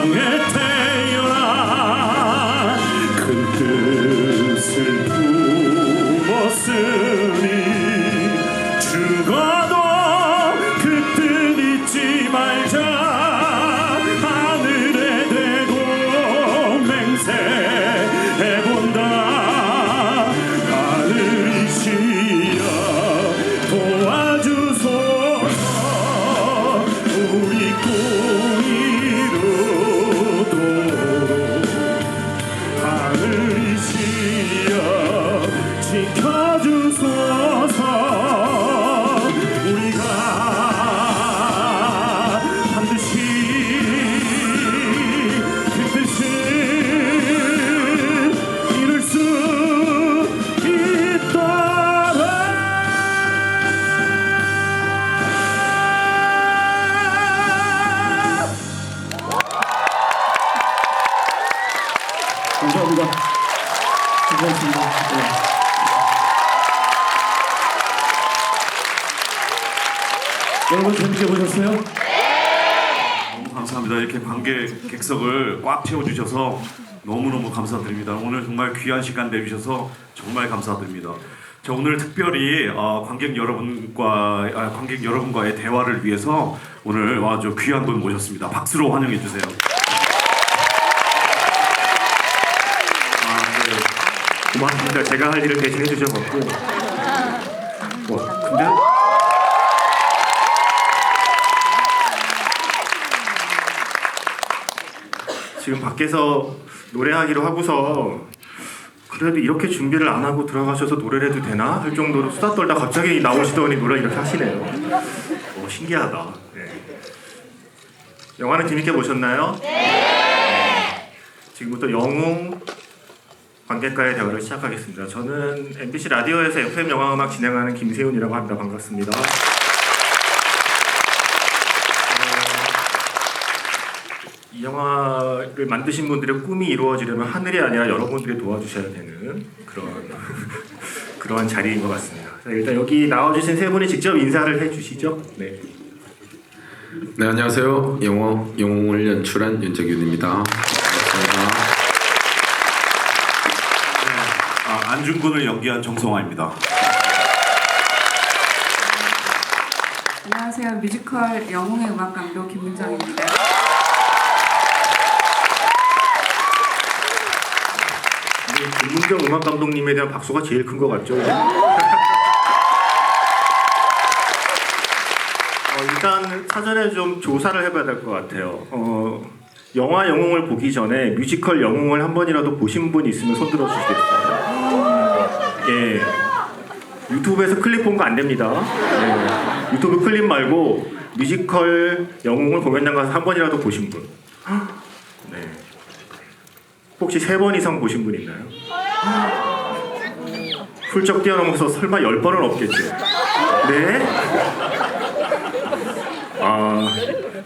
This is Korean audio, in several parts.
땅에 태어나 큰 뜻을 품었으니 죽어도 그 뜻 잊지 말자. 하늘에 대고 맹세해본다. 하늘이시여 도와주소서. 우리 꿈 이루도록 하늘이시여 지켜주소서. 우리가 반드시 그 뜻을 이룰 수 있도록. 감사합니다. 고맙습니다. 네. 여러분 재밌게 보셨어요? 너무 감사합니다. 이렇게 관객석을 꽉 채워주셔서 너무너무 감사드립니다. 오늘 정말 귀한 시간 내주셔서 정말 감사드립니다. 자, 오늘 특별히 관객 여러분과의 대화를 위해서 오늘 아주 귀한 분 모셨습니다. 박수로 환영해 주세요. 고맙습니다. 제가 할 일을 대신해 주셔서. 근데 지금 밖에서 노래하기로 하고서 그래도 이렇게 준비를 안 하고 들어가셔서 노래를 해도 되나 할 정도로 수다 떨다 갑자기 나오시더니 노래 이렇게 하시네요. 신기하다. 네. 영화는 재밌게 보셨나요? 네. 지금부터 영웅 관객과의 대화를 시작하겠습니다. 저는 MBC 라디오에서 FM 영화음악 진행하는 김세훈이라고 합니다. 반갑습니다. 이 영화를 만드신 분들의 꿈이 이루어지려면 하늘이 아니라 여러분들이 도와주셔야 되는 그런 자리인 것 같습니다. 자, 일단 여기 나와주신 세 분이 직접 인사를 해주시죠. 네. 네, 안녕하세요. 영웅을 연출한 윤정윤입니다. 반갑습니다. 안중근을 연기한 정성화입니다. 안녕하세요. 뮤지컬 영웅의 음악 감독 김문정입니다. 김문정 음악 감독님에 대한 박수가 제일 큰 것 같죠? 일단 사전에 좀 조사를 해봐야 될 것 같아요. 영화 영웅을 보기 전에 뮤지컬 영웅을 한 번이라도 보신 분 있으면 손 들어주시겠어요? 예. 유튜브에서 클립 본 거 안 됩니다. 예. 유튜브 클립 말고 뮤지컬 영웅을 공연장 가서 한 번이라도 보신 분. 네. 혹시 3번 이상 보신 분 있나요? 훌쩍 뛰어넘어서 설마 10번은 없겠죠? 네?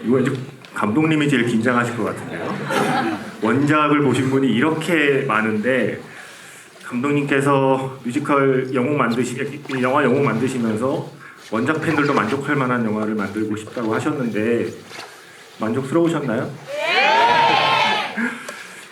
이거 이제 감독님이 제일 긴장하실 것 같은데요. 원작을 보신 분이 이렇게 많은데 감독님께서 뮤지컬 영웅 영화 영웅 만드시면서 원작 팬들도 만족할 만한 영화를 만들고 싶다고 하셨는데 만족스러우셨나요?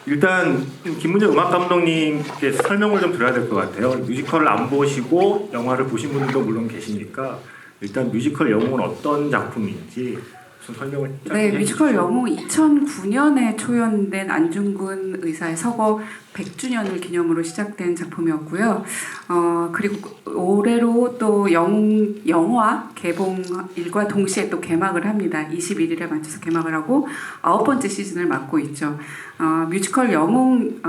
일단 김문정 음악 감독님께 설명을 좀 드려야 될 것 같아요. 뮤지컬을 안 보시고 영화를 보신 분들도 물론 계시니까 일단 뮤지컬 영웅은 어떤 작품인지 좀 설명을 네, 뮤지컬 영웅 2009년에 초연된 안중근 의사의 서거 100주년을 기념으로 시작된 작품이었고요. 그리고 올해로 또 영화 개봉일과 동시에 또 개막을 합니다. 21일에 맞춰서 개막을 하고 9번째 시즌을 맡고 있죠. 뮤지컬 영웅은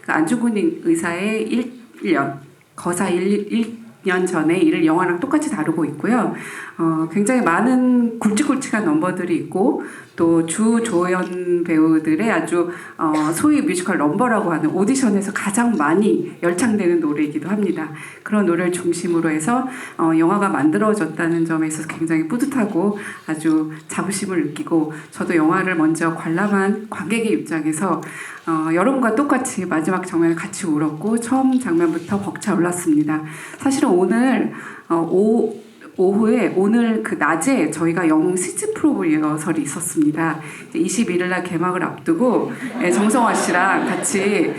그 안중근 의사의 1년 거사 1년 전에 이를 영화랑 똑같이 다루고 있고요. 굉장히 많은 굵직굵직한 넘버들이 있고 또 주조연 배우들의 아주 소위 뮤지컬 넘버라고 하는 오디션에서 가장 많이 열창되는 노래이기도 합니다. 그런 노래를 중심으로 해서 영화가 만들어졌다는 점에 있어서 굉장히 뿌듯하고 아주 자부심을 느끼고 저도 영화를 먼저 관람한 관객의 입장에서 여러분과 똑같이 마지막 장면을 같이 울었고 처음 장면부터 벅차 올랐습니다. 사실은 오늘 오후에 오늘 그 낮에 저희가 영웅 시즈 프로 리허설이 있었습니다. 21일 날 개막을 앞두고 정성화 씨랑 같이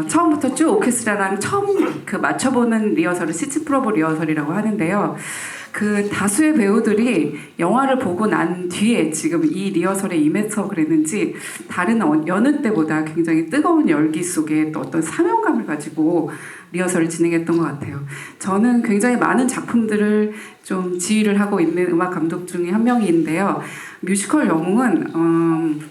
처음부터 쭉 오케스트라랑 처음 그 맞춰보는 리허설을 시즈 프로 리허설이라고 하는데요. 그 다수의 배우들이 영화를 보고 난 뒤에 지금 이 리허설에 임해서 그랬는지 다른 여느 때보다 굉장히 뜨거운 열기 속에 또 어떤 사명감을 가지고 리허설을 진행했던 것 같아요. 저는 굉장히 많은 작품들을 좀 지휘를 하고 있는 음악 감독 중에 한 명인데요. 뮤지컬 영웅은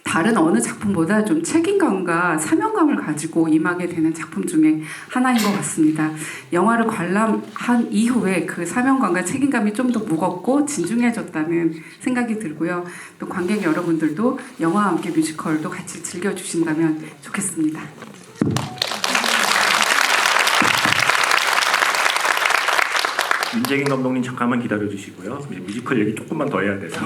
다른 어느 작품보다 좀 책임감과 사명감을 가지고 임하게 되는 작품 중에 하나인 것 같습니다. 영화를 관람한 이후에 그 사명감과 책임감이 좀 더 무겁고 진중해졌다는 생각이 들고요. 또 관객 여러분들도 영화와 함께 뮤지컬도 같이 즐겨주신다면 좋겠습니다. 윤재긴 감독님 잠깐만 기다려주시고요. 이제 뮤지컬 얘기 조금만 더 해야 돼서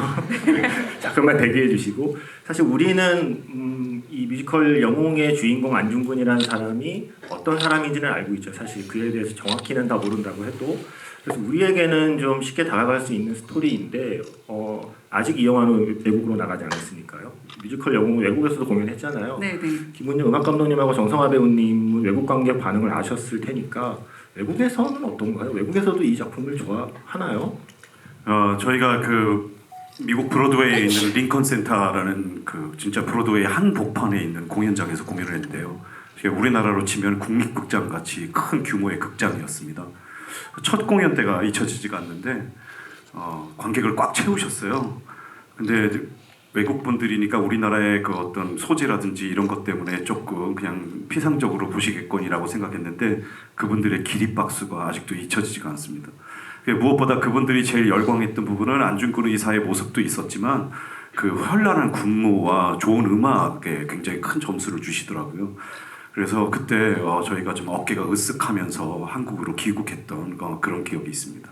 잠깐만 대기해주시고, 사실 우리는 이 뮤지컬 영웅의 주인공 안중근이라는 사람이 어떤 사람인지는 알고 있죠. 사실 그에 대해서 정확히는 다 모른다고 해도. 그래서 우리에게는 좀 쉽게 다가갈 수 있는 스토리인데 아직 이 영화는 외국으로 나가지 않았으니까요. 뮤지컬 영웅은 외국에서도 공연했잖아요. 네네. 김은영 음악 감독님하고 정성화 배우님은 외국 관객 반응을 아셨을 테니까 외국에서는 어떤가요? 외국에서도 이 작품을 좋아하나요? 저희가 그 미국 브로드웨이에 있는 링컨 센터라는 그 진짜 브로드웨이 한복판에 있는 공연장에서 공연을 했는데요. 우리나라로 치면 국립극장 같이 큰 규모의 극장이었습니다. 첫 공연 때가 잊혀지지가 않는데 관객을 꽉 채우셨어요. 근데 외국 분들이니까 우리나라의 그 어떤 소재라든지 이런 것 때문에 조금 그냥 피상적으로 보시겠거니라고 생각했는데 그분들의 기립박수가 아직도 잊혀지지가 않습니다. 무엇보다 그분들이 제일 열광했던 부분은 안중근 의사의 모습도 있었지만 그 현란한 군무와 좋은 음악에 굉장히 큰 점수를 주시더라고요. 그래서 그때 저희가 좀 어깨가 으쓱하면서 한국으로 귀국했던 그런 기억이 있습니다.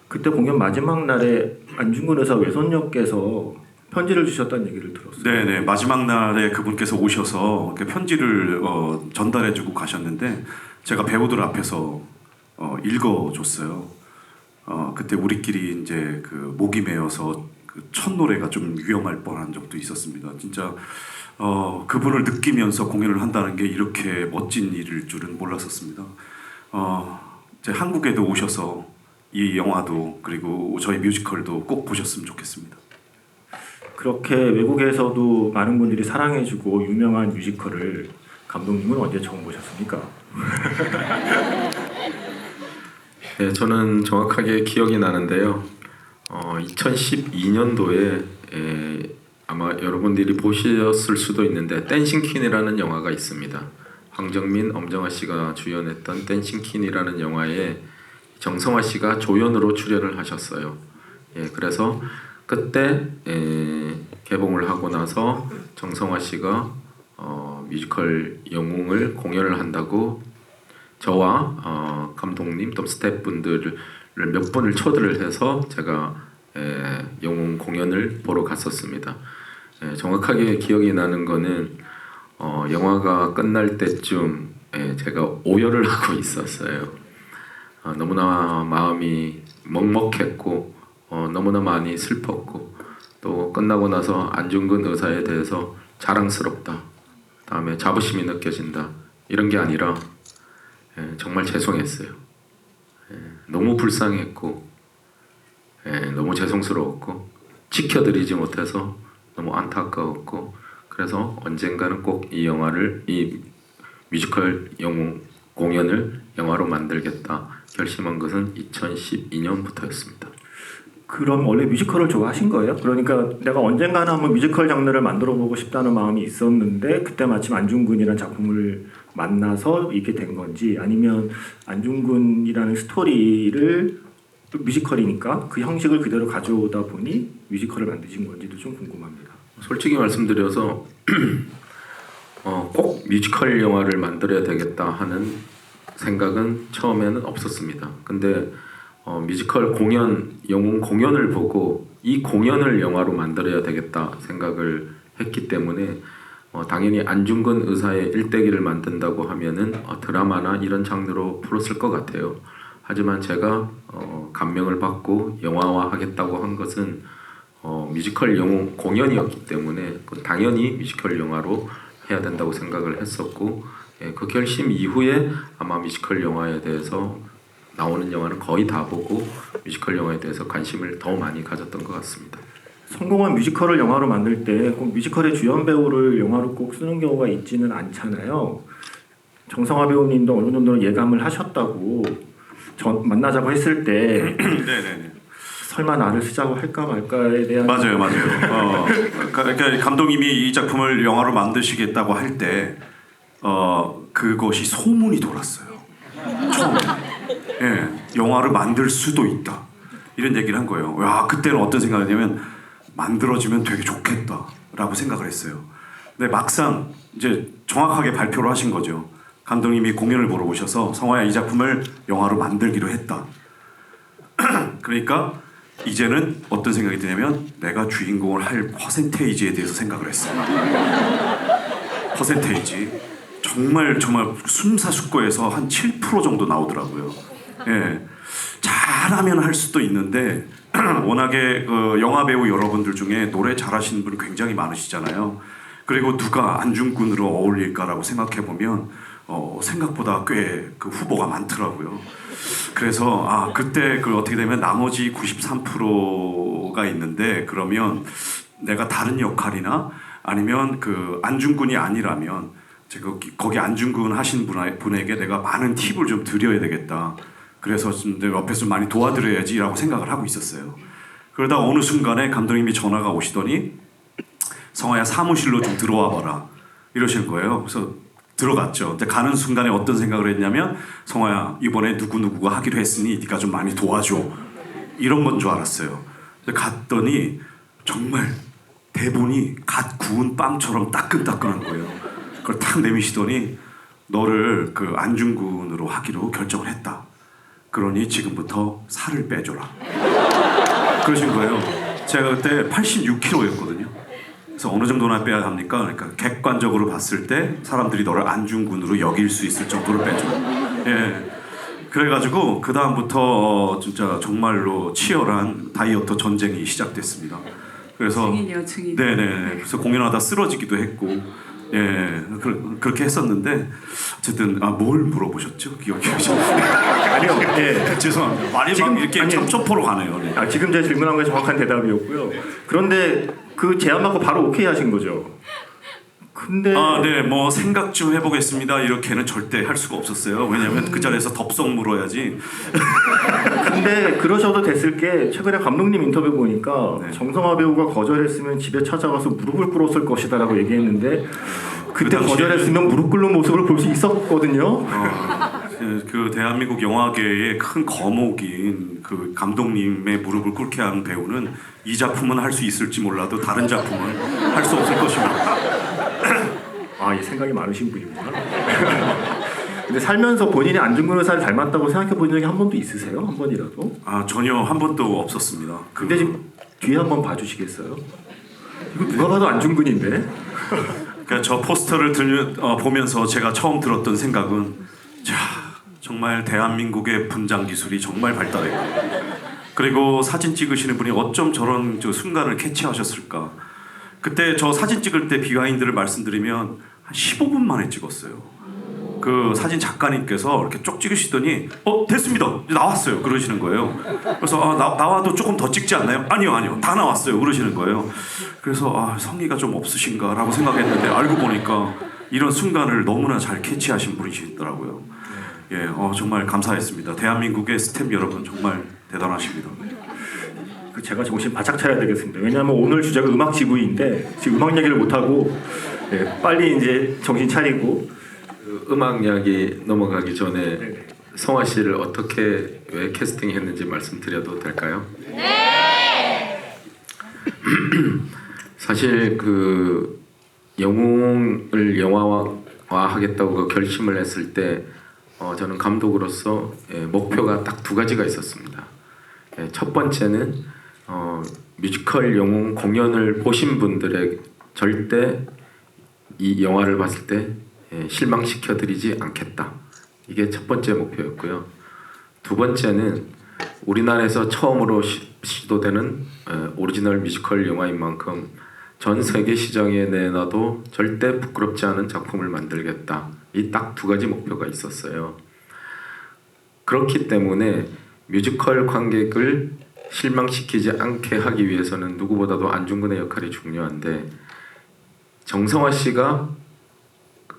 그때 공연 마지막 날에 안중근 의사 외손녀께서 편지를 주셨다는 얘기를 들었어요. 네네, 마지막 날에 그분께서 오셔서 편지를 전달해주고 가셨는데 제가 배우들 앞에서 읽어줬어요. 그때 우리끼리 이제 그 목이 메어서 그 첫 노래가 좀 위험할 뻔한 적도 있었습니다. 진짜 그분을 느끼면서 공연을 한다는 게 이렇게 멋진 일일 줄은 몰랐었습니다. 이제 한국에도 오셔서 이 영화도 그리고 저희 뮤지컬도 꼭 보셨으면 좋겠습니다. 그렇게 외국에서도 많은 분들이 사랑해주고 유명한 뮤지컬을 감독님은 언제 처음 보셨습니까? 네, 저는 정확하게 기억이 나는데요. 2012년도에 아마 여러분들이 보셨을 수도 있는데 댄싱 퀸이라는 영화가 있습니다. 황정민, 엄정화 씨가 주연했던 댄싱 퀸이라는 영화에 정성화 씨가 조연으로 출연을 하셨어요. 그래서 그때 개봉을 하고 나서 정성화 씨가 뮤지컬 영웅을 공연을 한다고 저와 감독님 또 스태프분들을 몇 분을 초대를 해서 제가 영웅 공연을 보러 갔었습니다. 정확하게 기억이 나는 거는 영화가 끝날 때쯤 제가 오열을 하고 있었어요. 너무나 마음이 먹먹했고 너무나 많이 슬펐고 또 끝나고 나서 안중근 의사에 대해서 자랑스럽다, 다음에 자부심이 느껴진다 이런 게 아니라 정말 죄송했어요. 너무 불쌍했고 너무 죄송스러웠고 지켜드리지 못해서 너무 안타까웠고 그래서 언젠가는 꼭 이 영화를 이 뮤지컬 영웅 공연을 영화로 만들겠다 결심한 것은 2012년부터였습니다. 그럼 원래 뮤지컬을 좋아하신 거예요? 그러니까 내가 언젠가는 한번 뮤지컬 장르를 만들어보고 싶다는 마음이 있었는데 그때 마침 안중근이라는 작품을 만나서 이렇게 된 건지, 아니면 안중근이라는 스토리를 또 뮤지컬이니까 그 형식을 그대로 가져오다 보니 뮤지컬을 만드신 건지도 좀 궁금합니다. 솔직히 말씀드려서 꼭 뮤지컬 영화를 만들어야 되겠다 하는 생각은 처음에는 없었습니다. 근데 뮤지컬 공연, 영웅 공연을 보고 이 공연을 영화로 만들어야 되겠다 생각을 했기 때문에 당연히 안중근 의사의 일대기를 만든다고 하면은 드라마나 이런 장르로 풀었을 것 같아요. 하지만 제가 감명을 받고 영화화하겠다고 한 것은 뮤지컬 영웅 공연이었기 때문에 당연히 뮤지컬 영화로 해야 된다고 생각을 했었고, 그 결심 이후에 아마 뮤지컬 영화에 대해서 나오는 영화는 거의 다 보고 뮤지컬 영화에 대해서 관심을 더 많이 가졌던 것 같습니다. 성공한 뮤지컬을 영화로 만들 때 꼭 뮤지컬의 주연 배우를 영화로 꼭 쓰는 경우가 있지는 않잖아요. 정성화 배우님도 어느 정도 예감을 하셨다고 만나자고 했을 때 네네. 설마 나를 쓰자고 할까 말까에 대한 맞아요. 그러니까 감독님이 이 작품을 영화로 만드시겠다고 할 때 그것이 소문이 돌았어요. 처음에. 예, 영화를 만들 수도 있다. 이런 얘기를 한 거예요. 야, 그때는 어떤 생각이냐면 만들어지면 되게 좋겠다라고 생각을 했어요. 근데 막상 이제 정확하게 발표를 하신 거죠. 감독님이 공연을 보러 오셔서 성화야 이 작품을 영화로 만들기로 했다. 그러니까 이제는 어떤 생각이 드냐면 내가 주인공을 할 퍼센테이지에 대해서 생각을 했어요. 퍼센테이지 정말 숨사숙고해서 한 7% 정도 나오더라고요. 예, 잘하면 할 수도 있는데 워낙에 그 영화 배우 여러분들 중에 노래 잘하시는 분이 굉장히 많으시잖아요. 그리고 누가 안중근으로 어울릴까라고 생각해 보면 생각보다 꽤 그 후보가 많더라고요. 그래서 그때 그 어떻게 되면 나머지 93%가 있는데 그러면 내가 다른 역할이나 아니면 그 안중근이 아니라면 제가 거기 안중근 하신 분에게 내가 많은 팁을 좀 드려야 되겠다. 그래서 좀 내 옆에서 많이 도와드려야지라고 생각을 하고 있었어요. 그러다 어느 순간에 감독님이 전화가 오시더니 성화야 사무실로 좀 들어와 봐라 이러시는 거예요. 그래서 들어갔죠. 근데 가는 순간에 어떤 생각을 했냐면 성화야 이번에 누구누구가 하기로 했으니 네가 좀 많이 도와줘 이런 건 줄 알았어요. 근데 갔더니 정말 대본이 갓 구운 빵처럼 따끈따끈한 거예요. 그걸 탁 내미시더니 너를 그 안중근으로 하기로 결정을 했다. 그러니 지금부터 살을 빼줘라. 그러신 거예요. 제가 그때 86kg였거든요. 그래서 어느 정도나 빼야 합니까? 그러니까 객관적으로 봤을 때 사람들이 너를 안중근으로 여길 수 있을 정도로 빼줘. 예. 그래가지고 그 다음부터 진짜 정말로 치열한 다이어트 전쟁이 시작됐습니다. 그래서 증인이요, 증인. 네네. 그래서 공연하다 쓰러지기도 했고, 예, 그렇게 했었는데 어쨌든 뭘 물어보셨죠? 기억이 아니요. 예. 죄송합니다. 말이 지금- 막 이렇게 아니, 참초포로 가네요. 네. 지금 제가 질문한 게 정확한 대답이었고요. 그런데 그 제안 받고 바로 오케이 하신 거죠. 근데 네, 뭐 생각 좀 해보겠습니다. 이렇게는 절대 할 수가 없었어요. 왜냐하면 그 자리에서 덥석 물어야지. 근데 그러셔도 됐을 게 최근에 감독님 인터뷰 보니까 네. 정성화 배우가 거절했으면 집에 찾아가서 무릎을 꿇었을 것이다라고 얘기했는데 그때 당시에는- 거절했으면 무릎 꿇는 모습을 볼 수 있었거든요. 그 대한민국 영화계의 큰 거목인 그 감독님의 무릎을 꿇게 한 배우는 이 작품은 할 수 있을지 몰라도 다른 작품은 할 수 없을 것입니다. 이 생각이 많으신 분이구나. 근데 살면서 본인이 안중근 의사를 닮았다고 생각해 본 적이 한 번도 있으세요? 한 번이라도? 전혀 한 번도 없었습니다. 근데 지금 뒤에 한번 봐주시겠어요? 이거 누가 봐도 안중근인데? 그러니까 저 포스터를 보면서 제가 처음 들었던 생각은 정말 대한민국의 분장 기술이 정말 발달했고 그리고 사진 찍으시는 분이 어쩜 저런 순간을 캐치하셨을까. 그때 저 사진 찍을 때 비하인드를 말씀드리면 한 15분 만에 찍었어요. 그 사진 작가님께서 이렇게 쭉 찍으시더니 됐습니다. 이제 나왔어요. 그러시는 거예요. 그래서 나와도 조금 더 찍지 않나요? 아니요. 다 나왔어요. 그러시는 거예요. 그래서 성의가 좀 없으신가라고 생각했는데 알고 보니까 이런 순간을 너무나 잘 캐치하신 분이시더라고요. 예, 정말 감사했습니다. 대한민국의 스태프 여러분 정말 대단하십니다. 제가 정신 바짝 차려야 되겠습니다. 왜냐하면 오늘 주제가 음악 지구인데 지금 음악 얘기를 못 하고 빨리 이제 정신 차리고 그 음악 이야기 넘어가기 전에 네네. 성화 씨를 어떻게 왜 캐스팅했는지 말씀드려도 될까요? 네. 사실 그 영웅을 영화화하겠다고 그 결심을 했을 때 저는 감독으로서 목표가 딱 두 가지가 있었습니다. 첫 번째는 뮤지컬 영웅 공연을 보신 분들의 절대 이 영화를 봤을 때 실망시켜드리지 않겠다. 이게 첫 번째 목표였고요. 두 번째는 우리나라에서 처음으로 시도되는 오리지널 뮤지컬 영화인 만큼 전 세계 시장에 내놔도 절대 부끄럽지 않은 작품을 만들겠다. 이 딱 두 가지 목표가 있었어요. 그렇기 때문에 뮤지컬 관객을 실망시키지 않게 하기 위해서는 누구보다도 안중근의 역할이 중요한데, 정성화 씨가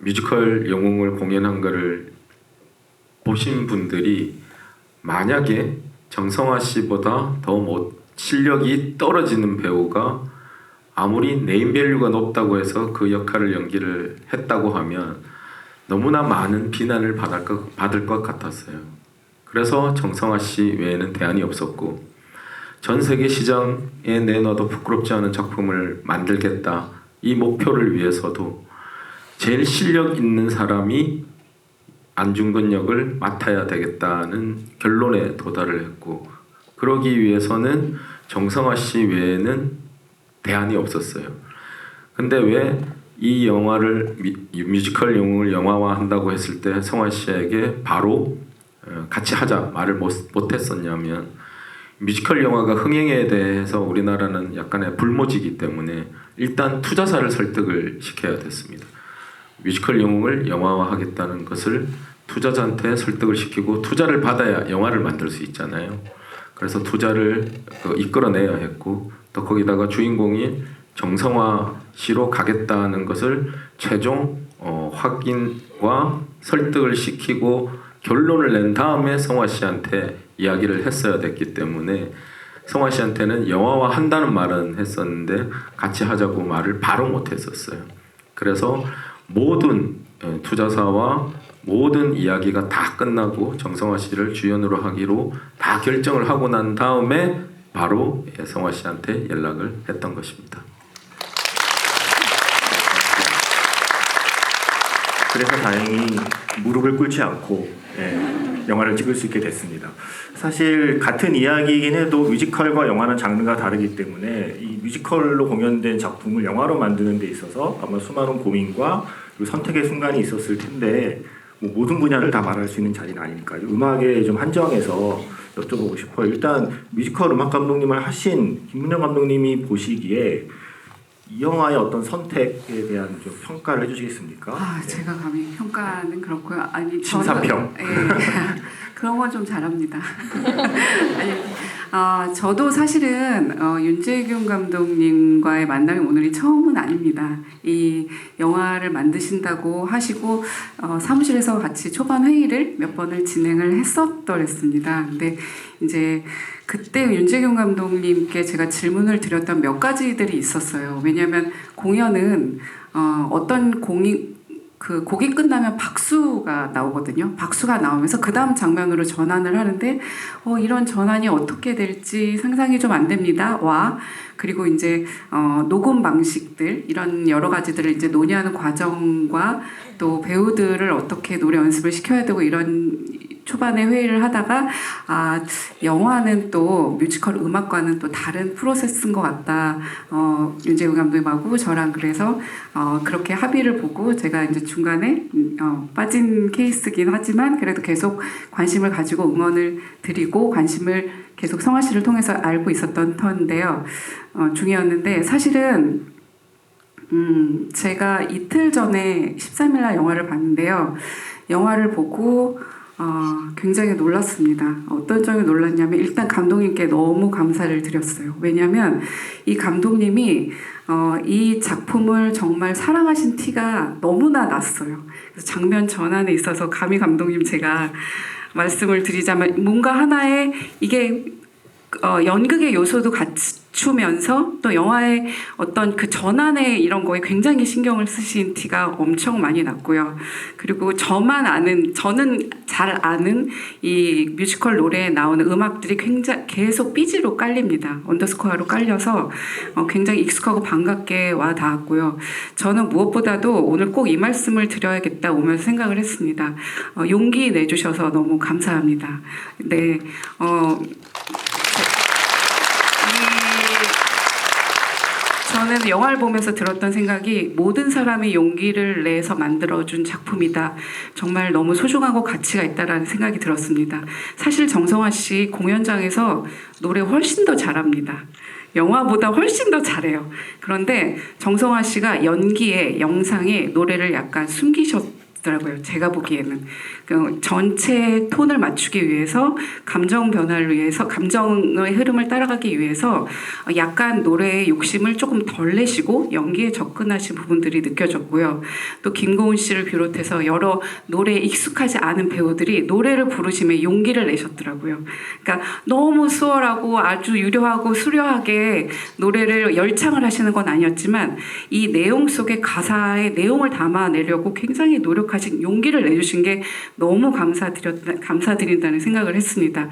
뮤지컬 영웅을 공연한 것을 보신 분들이 만약에 정성화 씨보다 더 실력이 떨어지는 배우가 아무리 네임밸류가 높다고 해서 그 역할을 연기를 했다고 하면 너무나 많은 비난을 받을 것 같았어요. 그래서 정성화 씨 외에는 대안이 없었고, 전 세계 시장에 내놔도 부끄럽지 않은 작품을 만들겠다, 이 목표를 위해서도 제일 실력 있는 사람이 안중근 역을 맡아야 되겠다는 결론에 도달을 했고, 그러기 위해서는 정성화 씨 외에는 대안이 없었어요. 근데 왜 이 영화를 뮤지컬 영웅을 영화화한다고 했을 때 성화 씨에게 바로 같이 하자 말을 못했었냐면, 뮤지컬 영화가 흥행에 대해서 우리나라는 약간의 불모지기 때문에 일단 투자사를 설득을 시켜야 됐습니다. 뮤지컬 영웅을 영화화하겠다는 것을 투자자한테 설득을 시키고 투자를 받아야 영화를 만들 수 있잖아요. 그래서 투자를 이끌어내야 했고, 또 거기다가 주인공이 정성화 씨로 가겠다는 것을 최종 확인과 설득을 시키고 결론을 낸 다음에 성화 씨한테 이야기를 했어야 됐기 때문에 성화 씨한테는 영화화 한다는 말은 했었는데 같이 하자고 말을 바로 못 했었어요. 그래서 모든 투자사와 모든 이야기가 다 끝나고 정성화 씨를 주연으로 하기로 다 결정을 하고 난 다음에 바로 성화 씨한테 연락을 했던 것입니다. 그래서 다행히 무릎을 꿇지 않고 영화를 찍을 수 있게 됐습니다. 사실 같은 이야기이긴 해도 뮤지컬과 영화는 장르가 다르기 때문에 이 뮤지컬로 공연된 작품을 영화로 만드는 데 있어서 아마 수많은 고민과 그리고 선택의 순간이 있었을 텐데, 뭐 모든 분야를 다 말할 수 있는 자리는 아니니까 음악에 좀 한정해서 여쭤보고 싶어요. 일단 뮤지컬 음악 감독님을 하신 김문영 감독님이 보시기에 이 영화의 어떤 선택에 대한 좀 평가를 해주시겠습니까? 제가 감히 평가는 그렇고요. 아니, 심사평. 그런 건 좀 잘합니다. 저도 사실은 윤재균 감독님과의 만남이 오늘이 처음은 아닙니다. 이 영화를 만드신다고 하시고 사무실에서 같이 초반 회의를 몇 번을 진행을 했었더랬습니다. 근데 이제 그때 윤재균 감독님께 제가 질문을 드렸던 몇 가지들이 있었어요. 왜냐하면 공연은 어떤 곡이 끝나면 박수가 나오거든요. 박수가 나오면서 그 다음 장면으로 전환을 하는데 이런 전환이 어떻게 될지 상상이 좀 안 됩니다. 그리고 이제 녹음 방식들, 이런 여러 가지들을 이제 논의하는 과정과 또 배우들을 어떻게 노래 연습을 시켜야 되고, 이런 초반에 회의를 하다가 영화는 또 뮤지컬 음악과는 또 다른 프로세스인 것 같다. 윤재균 감독님하고 저랑 그래서 그렇게 합의를 보고, 제가 이제 중간에 빠진 케이스긴 하지만 그래도 계속 관심을 가지고 응원을 드리고 관심을 계속 성화 씨를 통해서 알고 있었던 터인데요. 중이었는데, 사실은 제가 이틀 전에 13일날 영화를 봤는데요. 영화를 보고 굉장히 놀랐습니다. 어떤 점이 놀랐냐면, 일단 감독님께 너무 감사를 드렸어요. 왜냐하면 이 감독님이 이 작품을 정말 사랑하신 티가 너무나 났어요. 그래서 장면 전환에 있어서 감히 감독님 제가 말씀을 드리자면, 뭔가 하나의 이게 연극의 요소도 갖추면서 또 영화의 어떤 그 전환에 이런 거에 굉장히 신경을 쓰신 티가 엄청 많이 났고요. 그리고 저는 잘 아는 이 뮤지컬 노래에 나오는 음악들이 굉장히 계속 삐지로 깔립니다. 언더스코어로 깔려서 굉장히 익숙하고 반갑게 와 닿았고요. 저는 무엇보다도 오늘 꼭 이 말씀을 드려야겠다 오면서 생각을 했습니다. 용기 내주셔서 너무 감사합니다. 네. 저는 저는 영화를 보면서 들었던 생각이 모든 사람이 용기를 내서 만들어준 작품이다. 정말 너무 소중하고 가치가 있다라는 생각이 들었습니다. 사실 정성화 씨 공연장에서 노래 훨씬 더 잘합니다. 영화보다 훨씬 더 잘해요. 그런데 정성화 씨가 연기에 영상에 노래를 약간 숨기셨더라고요. 제가 보기에는 그 전체 톤을 맞추기 위해서 감정 변화를 위해서 감정의 흐름을 따라가기 위해서 약간 노래의 욕심을 조금 덜 내시고 연기에 접근하신 부분들이 느껴졌고요. 또 김고은 씨를 비롯해서 여러 노래에 익숙하지 않은 배우들이 노래를 부르심에 용기를 내셨더라고요. 그러니까 너무 수월하고 아주 유려하고 수려하게 노래를 열창을 하시는 건 아니었지만 이 내용 속에 가사의 내용을 담아내려고 굉장히 노력하신 용기를 내주신 게 너무 감사드린다는 생각을 했습니다.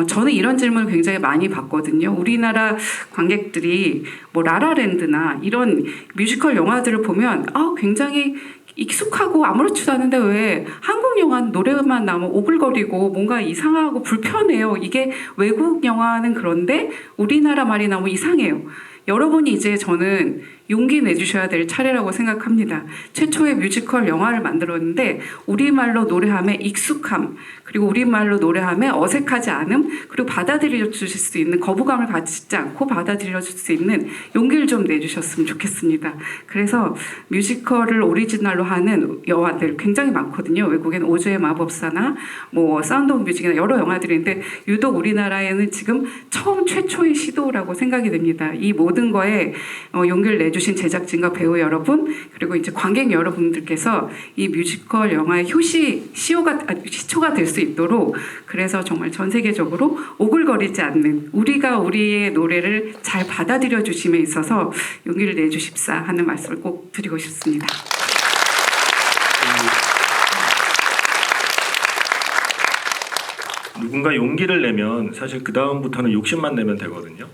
저는 이런 질문을 굉장히 많이 받거든요. 우리나라 관객들이 뭐 라라랜드나 이런 뮤지컬 영화들을 보면 굉장히 익숙하고 아무렇지도 않은데 왜 한국 영화는 노래만 나오면 오글거리고 뭔가 이상하고 불편해요. 이게 외국 영화는 그런데 우리나라 말이 나오면 이상해요. 여러분이 이제 저는 용기 내주셔야 될 차례라고 생각합니다. 최초의 뮤지컬 영화를 만들었는데 우리말로 노래함에 익숙함, 그리고 우리말로 노래함에 어색하지 않음, 그리고 받아들여 주실 수 있는 거부감을 갖지 않고 받아들여 줄 수 있는 용기를 좀 내주셨으면 좋겠습니다. 그래서 뮤지컬을 오리지널로 하는 영화들 굉장히 많거든요. 외국에는 오즈의 마법사나 뭐 사운드 오브 뮤직이나 여러 영화들이 있는데 유독 우리나라에는 지금 최초의 시도라고 생각이 됩니다. 이 모든 거에 용기를 내주신 제작진과 배우 여러분, 그리고 이제 관객 여러분들께서 이 뮤지컬 영화의 시초가 될 수 있도록, 그래서 정말 전 세계적으로 오글거리지 않는 우리가 우리의 노래를 잘 받아들여 주심에 있어서 용기를 내주십사 하는 말씀을 꼭 드리고 싶습니다. 누군가 용기를 내면 사실 그 다음부터는 욕심만 내면 되거든요.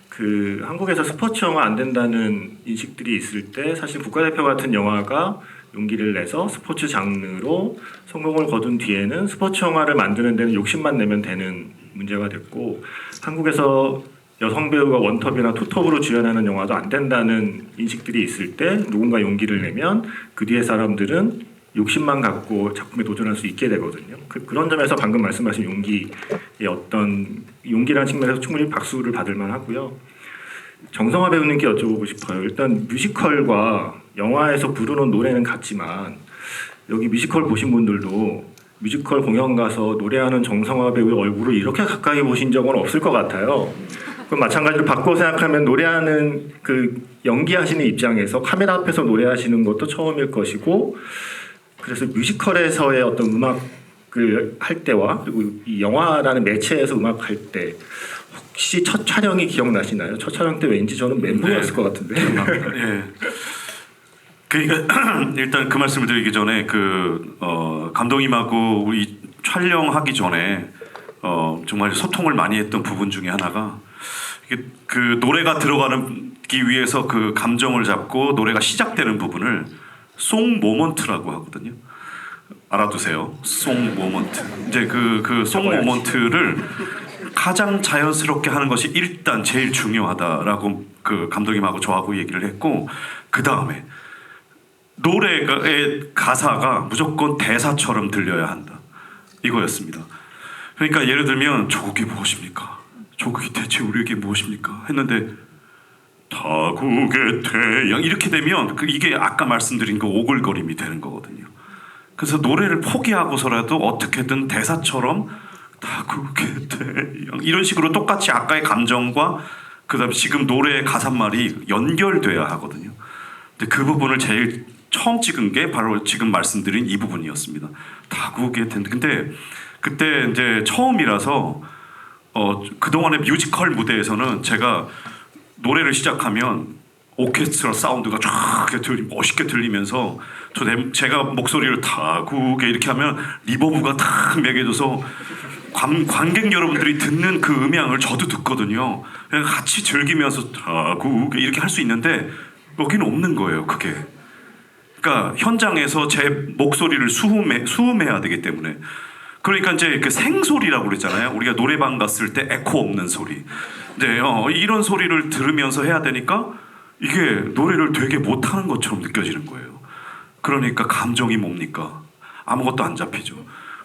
그 한국에서 스포츠 영화 안 된다는 인식들이 있을 때 사실 국가대표 같은 영화가 용기를 내서 스포츠 장르로 성공을 거둔 뒤에는 스포츠 영화를 만드는 데는 욕심만 내면 되는 문제가 됐고, 한국에서 여성 배우가 원톱이나 투톱으로 주연하는 영화도 안 된다는 인식들이 있을 때 누군가 용기를 내면 그 뒤에 사람들은 욕심만 갖고 작품에 도전할 수 있게 되거든요. 그런 점에서 방금 말씀하신 용기의 어떤 용기라는 측면에서 충분히 박수를 받을 만하고요. 정성화 배우님께 여쭤보고 싶어요. 일단 뮤지컬과 영화에서 부르는 노래는 같지만 여기 뮤지컬 보신 분들도 뮤지컬 공연 가서 노래하는 정성화 배우의 얼굴을 이렇게 가까이 보신 적은 없을 것 같아요. 그럼 마찬가지로 바꿔 생각하면 노래하는 그 연기하시는 입장에서 카메라 앞에서 노래하시는 것도 처음일 것이고, 그래서 뮤지컬에서의 어떤 음악을 할 때와 그리고 이 영화라는 매체에서 음악 할 때 혹시 첫 촬영이 기억나시나요? 첫 촬영 때 왠지 저는 멘붕이었을 것 같은데. 예. 그러니까 일단 그 말씀을 드리기 전에 감독님하고 우리 촬영하기 전에 정말 소통을 많이 했던 부분 중에 하나가 그 노래가 들어가기 위해서 그 감정을 잡고 노래가 시작되는 부분을 송 모먼트라고 하거든요. 알아두세요. 송 모먼트. 이제 송 모먼트를 가장 자연스럽게 하는 것이 일단 제일 중요하다라고 그 감독님하고 저하고 얘기를 했고, 그 다음에 노래의 가사가 무조건 대사처럼 들려야 한다. 이거였습니다. 그러니까 예를 들면 조국이 무엇입니까? 조국이 대체 우리에게 무엇입니까? 했는데 타국의 태양 이렇게 되면 이게 아까 말씀드린 그 오글거림이 되는 거거든요. 그래서 노래를 포기하고서라도 어떻게든 대사처럼 타국의 태양 이런 식으로 똑같이 아까의 감정과 그다음에 지금 노래의 가사말이 연결돼야 하거든요. 근데 그 부분을 제일 처음 찍은 게 바로 지금 말씀드린 이 부분이었습니다. 타국의 태양. 근데 그때 이제 처음이라서 그동안의 뮤지컬 무대에서는 제가 노래를 시작하면 오케스트라 사운드가 쫙 멋있게 들리면서 제가 목소리를 타국에 이렇게 하면 리버브가 탁 매겨져서 관객 여러분들이 듣는 그 음향을 저도 듣거든요. 같이 즐기면서 타국에 이렇게 할 수 있는데 여기는 없는 거예요. 그게. 그러니까 현장에서 제 목소리를 수음해야 되기 때문에. 그러니까 이제 그 생소리라고 그랬잖아요. 우리가 노래방 갔을 때 에코 없는 소리. 네, 이런 소리를 들으면서 해야 되니까 이게 노래를 되게 못하는 것처럼 느껴지는 거예요. 그러니까 감정이 뭡니까? 아무것도 안 잡히죠.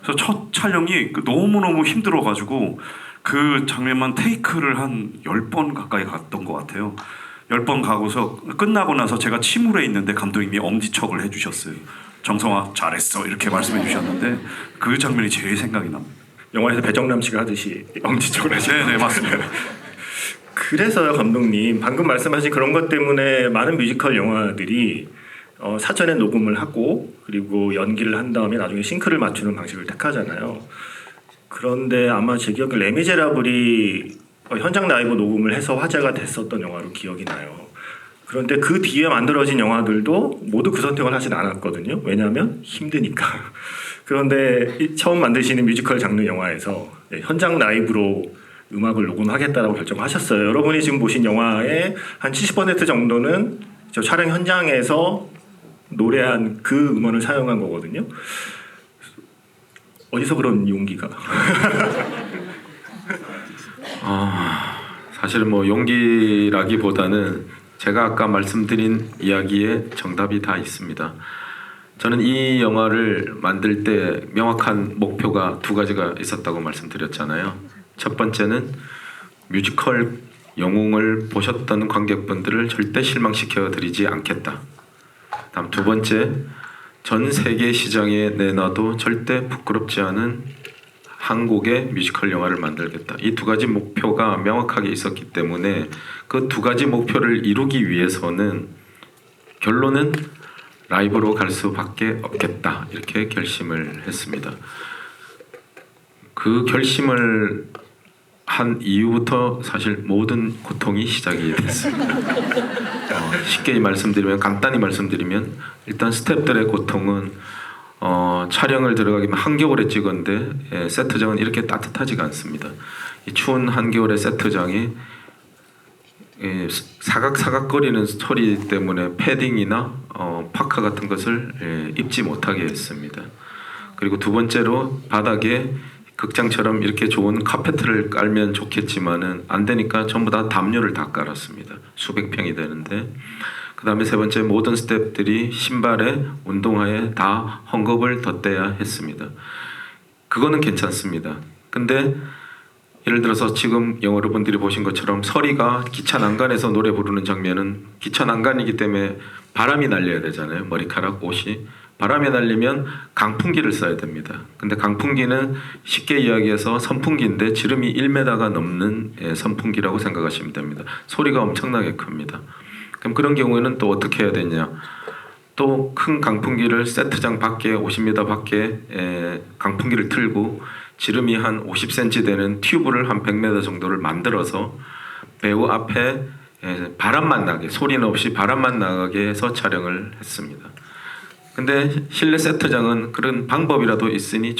그래서 첫 촬영이 너무너무 힘들어가지고 그 장면만 테이크를 한 10번 가까이 갔던 것 같아요. 10번 가고서 끝나고 나서 제가 침울해 있는데 감독님이 엄지척을 해주셨어요. 정성아 잘했어 이렇게 말씀해 주셨는데 그 장면이 제일 생각이 납니다. 영화에서 배정남 씨가 하듯이 엄지척을 하시네요. 네네 맞습니다. 그래서요 감독님 방금 말씀하신 그런 것 때문에 많은 뮤지컬 영화들이 사전에 녹음을 하고 그리고 연기를 한 다음에 나중에 싱크를 맞추는 방식을 택하잖아요. 그런데 아마 제 기억에 레미제라블이 현장 라이브 녹음을 해서 화제가 됐었던 영화로 기억이 나요. 그런데 그 뒤에 만들어진 영화들도 모두 그 선택을 하진 않았거든요. 왜냐하면 힘드니까. 그런데 처음 만드시는 뮤지컬 장르 영화에서 현장 라이브로 음악을 녹음하겠다라고 결정하셨어요. 여러분이 지금 보신 영화의 한 70% 정도는 저 촬영 현장에서 노래한 그 음원을 사용한 거거든요. 어디서 그런 용기가? 사실 뭐 용기라기보다는 제가 아까 말씀드린 이야기에 정답이 다 있습니다. 저는 이 영화를 만들 때 명확한 목표가 두 가지가 있었다고 말씀드렸잖아요. 첫 번째는 뮤지컬 영웅을 보셨던 관객분들을 절대 실망시켜 드리지 않겠다. 다음 두 번째, 전 세계 시장에 내놔도 절대 부끄럽지 않은 한국의 뮤지컬 영화를 만들겠다. 이 두 가지 목표가 명확하게 있었기 때문에 그 두 가지 목표를 이루기 위해서는 결론은 라이브로 갈 수밖에 없겠다. 이렇게 결심을 했습니다. 그 결심을 한 이후부터 사실 모든 고통이 시작이 됐습니다. 쉽게 말씀드리면 간단히 말씀드리면 일단 스태프들의 고통은 촬영을 들어가기면 한겨울에 찍었는데 세트장은 이렇게 따뜻하지가 않습니다. 이 추운 한겨울의 세트장이 사각사각거리는 소리 때문에 패딩이나 파카 같은 것을 입지 못하게 했습니다. 그리고 두 번째로 바닥에 극장처럼 이렇게 좋은 카페트를 깔면 좋겠지만은 안 되니까 전부 다 담요를 다 깔았습니다. 수백 평이 되는데 그 다음에 세 번째 모든 스태프들이 신발에 운동화에 다 헝겊을 덧대야 했습니다. 그거는 괜찮습니다. 근데 예를 들어서 지금 여러분들이 보신 것처럼 서리가 기차 난간에서 노래 부르는 장면은 기차 난간이기 때문에 바람이 날려야 되잖아요. 머리카락, 옷이. 바람이 날리면 강풍기를 써야 됩니다. 근데 강풍기는 쉽게 이야기해서 선풍기인데 지름이 1m가 넘는 선풍기라고 생각하시면 됩니다. 소리가 엄청나게 큽니다. 그럼 그런 경우에는 또 어떻게 해야 되냐? 또 큰 강풍기를 세트장 밖에 50m 밖에 강풍기를 틀고 지름이 한 50cm 되는 튜브를 한 100m 정도를 만들어서 배우 앞에 바람만 나게 소리는 없이 바람만 나게 해서 촬영을 했습니다. 근데 실내 세트장은 그런 방법이라도 있으니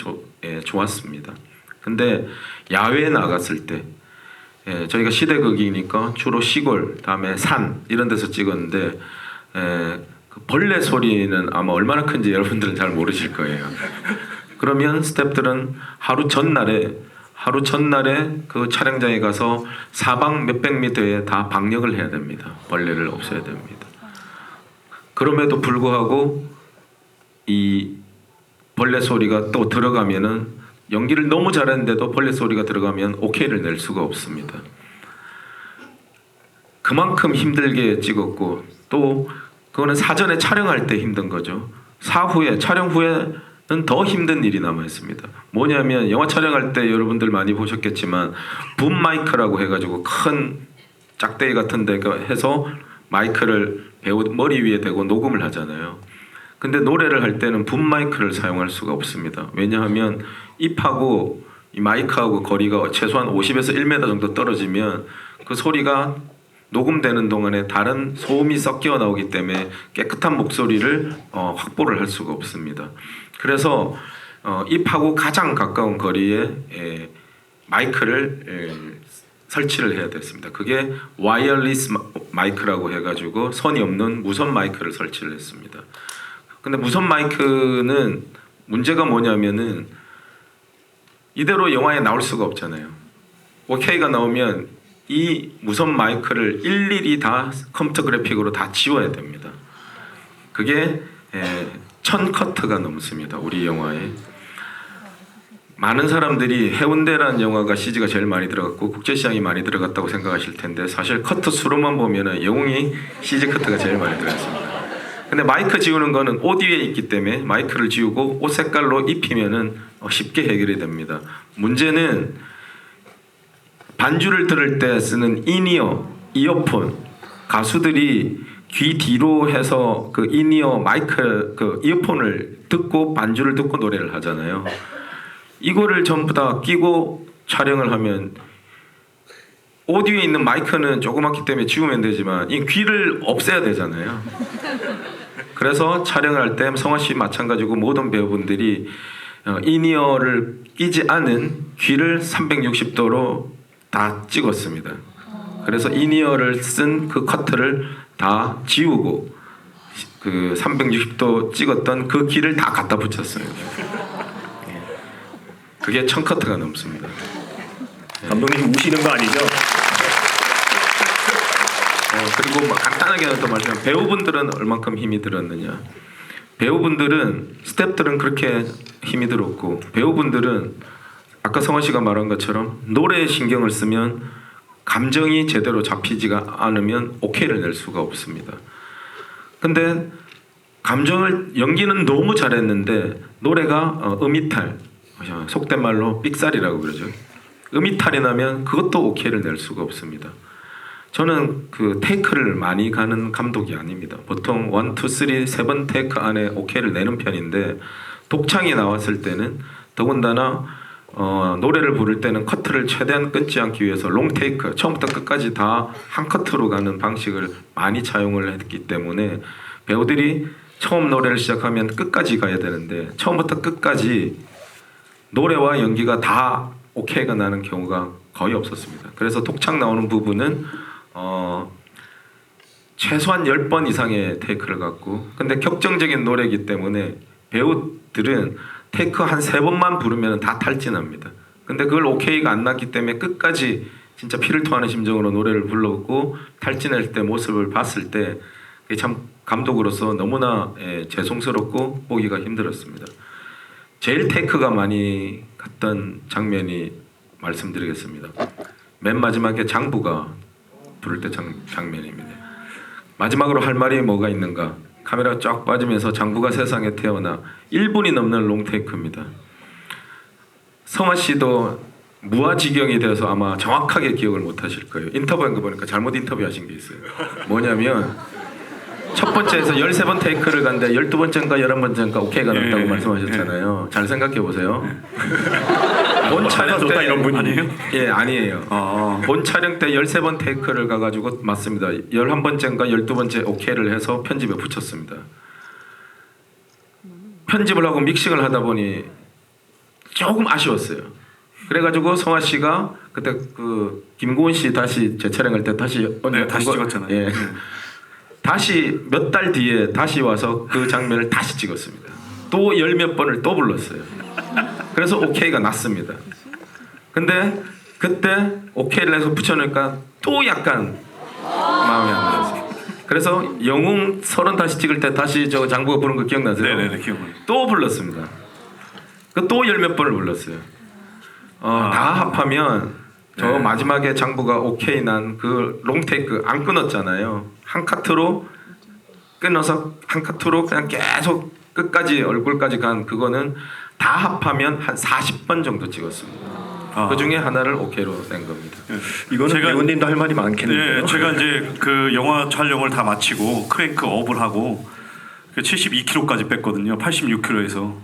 좋았습니다. 근데 야외에 나갔을 때 저희가 시대극이니까 주로 시골, 다음에 산 이런 데서 찍었는데 그 벌레 소리는 아마 얼마나 큰지 여러분들은 잘 모르실 거예요. 그러면 스태프들은 하루 전날에 그 촬영장에 가서 사방 몇백 미터에 다 방역을 해야 됩니다. 벌레를 없애야 됩니다. 그럼에도 불구하고 이 벌레 소리가 또 들어가면은 연기를 너무 잘했는데도 벌레 소리가 들어가면 오케이를 낼 수가 없습니다. 그만큼 힘들게 찍었고 또 그거는 사전에 촬영할 때 힘든 거죠. 촬영 후에는 더 힘든 일이 남아 있습니다. 뭐냐면 영화 촬영할 때 여러분들 많이 보셨겠지만 붐 마이크라고 해가지고 큰 짝대기 같은 데 해서 마이크를 배우 머리 위에 대고 녹음을 하잖아요. 근데 노래를 할 때는 붐 마이크를 사용할 수가 없습니다. 왜냐하면 입하고 이 마이크하고 거리가 최소한 50에서 1m 정도 떨어지면 그 소리가 녹음되는 동안에 다른 소음이 섞여 나오기 때문에 깨끗한 목소리를 확보를 할 수가 없습니다. 그래서 입하고 가장 가까운 거리에 마이크를 설치를 해야 됐습니다. 그게 와이어리스 마이크라고 해가지고 선이 없는 무선 마이크를 설치를 했습니다. 근데 무선 마이크는 문제가 뭐냐면은 이대로 영화에 나올 수가 없잖아요. 오케이가 나오면 이 무선 마이크를 일일이 다 컴퓨터 그래픽으로 다 지워야 됩니다. 그게 1000커트가 넘습니다. 우리 영화에. 많은 사람들이 해운대라는 영화가 CG가 제일 많이 들어갔고 국제시장이 많이 들어갔다고 생각하실 텐데 사실 커트 수로만 보면은 영웅이 CG 커트가 제일 많이 들어갔습니다. 근데 마이크 지우는 거는 오디오에 있기 때문에 마이크를 지우고 옷 색깔로 입히면은 쉽게 해결이 됩니다. 문제는 반주를 들을 때 쓰는 인이어, 이어폰, 가수들이 귀 뒤로 해서 그 인이어 마이크 그 이어폰을 듣고 반주를 듣고 노래를 하잖아요. 이거를 전부 다 끼고 촬영을 하면 오디오에 있는 마이크는 조그맣기 때문에 지우면 되지만 이 귀를 없애야 되잖아요. 그래서 촬영을 할 때 성화 씨 마찬가지고 모든 배우분들이 인이어를 끼지 않은 귀를 360도로 다 찍었습니다. 그래서 인이어를 쓴 그 커트를 다 지우고 그 360도 찍었던 그 귀를 다 갖다 붙였어요. 그게 1000커트가 넘습니다. 감독님 우시는 거 아니죠? 그리고 뭐 간단하게 또 말하면 배우분들은 얼만큼 힘이 들었느냐. 배우분들은 스태프들은 그렇게 힘이 들었고 배우분들은 아까 성원 씨가 말한 것처럼 노래에 신경을 쓰면 감정이 제대로 잡히지가 않으면 오케이를 낼 수가 없습니다. 근데 감정을 연기는 너무 잘했는데 노래가 음이탈 속된 말로 삑살이라고 그러죠. 음이탈이 나면 그것도 오케이를 낼 수가 없습니다. 저는 그 테이크를 많이 가는 감독이 아닙니다. 보통 1, 2, 3, 3번 테이크 안에 오케이를 내는 편인데 독창이 나왔을 때는 더군다나 노래를 부를 때는 커트를 최대한 끊지 않기 위해서 롱 테이크 처음부터 끝까지 다 한 커트로 가는 방식을 많이 차용을 했기 때문에 배우들이 처음 노래를 시작하면 끝까지 가야 되는데 처음부터 끝까지 노래와 연기가 다 오케이가 나는 경우가 거의 없었습니다. 그래서 독창 나오는 부분은 최소한 10번 이상의 테이크를 갖고 근데 격정적인 노래이기 때문에 배우들은 테이크 한 3번만 부르면 다 탈진합니다. 근데 그걸 오케이가 안 났기 때문에 끝까지 진짜 피를 토하는 심정으로 노래를 불렀고 탈진할 때 모습을 봤을 때 참 감독으로서 너무나 죄송스럽고 보기가 힘들었습니다. 제일 테이크가 많이 갔던 장면이 말씀드리겠습니다. 맨 마지막에 장부가 부를 때 장면입니다. 마지막으로 할 말이 뭐가 있는가? 카메라가 쫙 빠지면서 장부가 세상에 태어나 1분이 넘는 롱테이크입니다. 성화 씨도 무아지경이 돼서 아마 정확하게 기억을 못 하실 거예요. 인터뷰한 거 보니까 잘못 인터뷰하신 게 있어요. 뭐냐면 첫 번째에서 13번 테이크를 갔는데 12번째인가 11번째인가 오케이가 났다고 말씀하셨잖아요. 잘 생각해 보세요. 본 촬영 때 이런 분 아니에요? 예, 아니에요. 본 촬영 때 13번 테이크를 가가지고 맞습니다. 11번째인가 12번째 오케이를 해서 편집에 붙였습니다. 편집을 하고 믹싱을 하다 보니 조금 아쉬웠어요. 그래가지고 성화 씨가 그때 그 김고은 씨 다시 재촬영할 때 다시 다시 찍었잖아요. 예. 다시 몇 달 뒤에 다시 와서 그 장면을 다시 찍었습니다. 또 10몇 번을 또 불렀어요. 그래서 오케이가 났습니다. 근데 그때 오케이를 해서 붙여놓으니까 또 약간 마음에 안 들었어요. 그래서 영웅 30 다시 찍을 때 다시 저 장부가 부른 거 기억나세요? 네네네 기억나요. 또 불렀습니다. 그 또 10몇 번을 불렀어요. 다 합하면 저 마지막에 장부가 오케이 난 그 롱테이크 안 끊었잖아요. 한 카트로 끊어서 한 카트로 그냥 계속 끝까지 얼굴까지 간 그거는 다 합하면 한 40번 정도 찍었습니다. 그 중에 하나를 오케이로 낸 겁니다. 이거는 배우님도 할 말이 많겠네요. 네, 제가 이제 그 영화 촬영을 다 마치고 크랭크 업을 하고 72kg까지 뺐거든요. 86kg에서.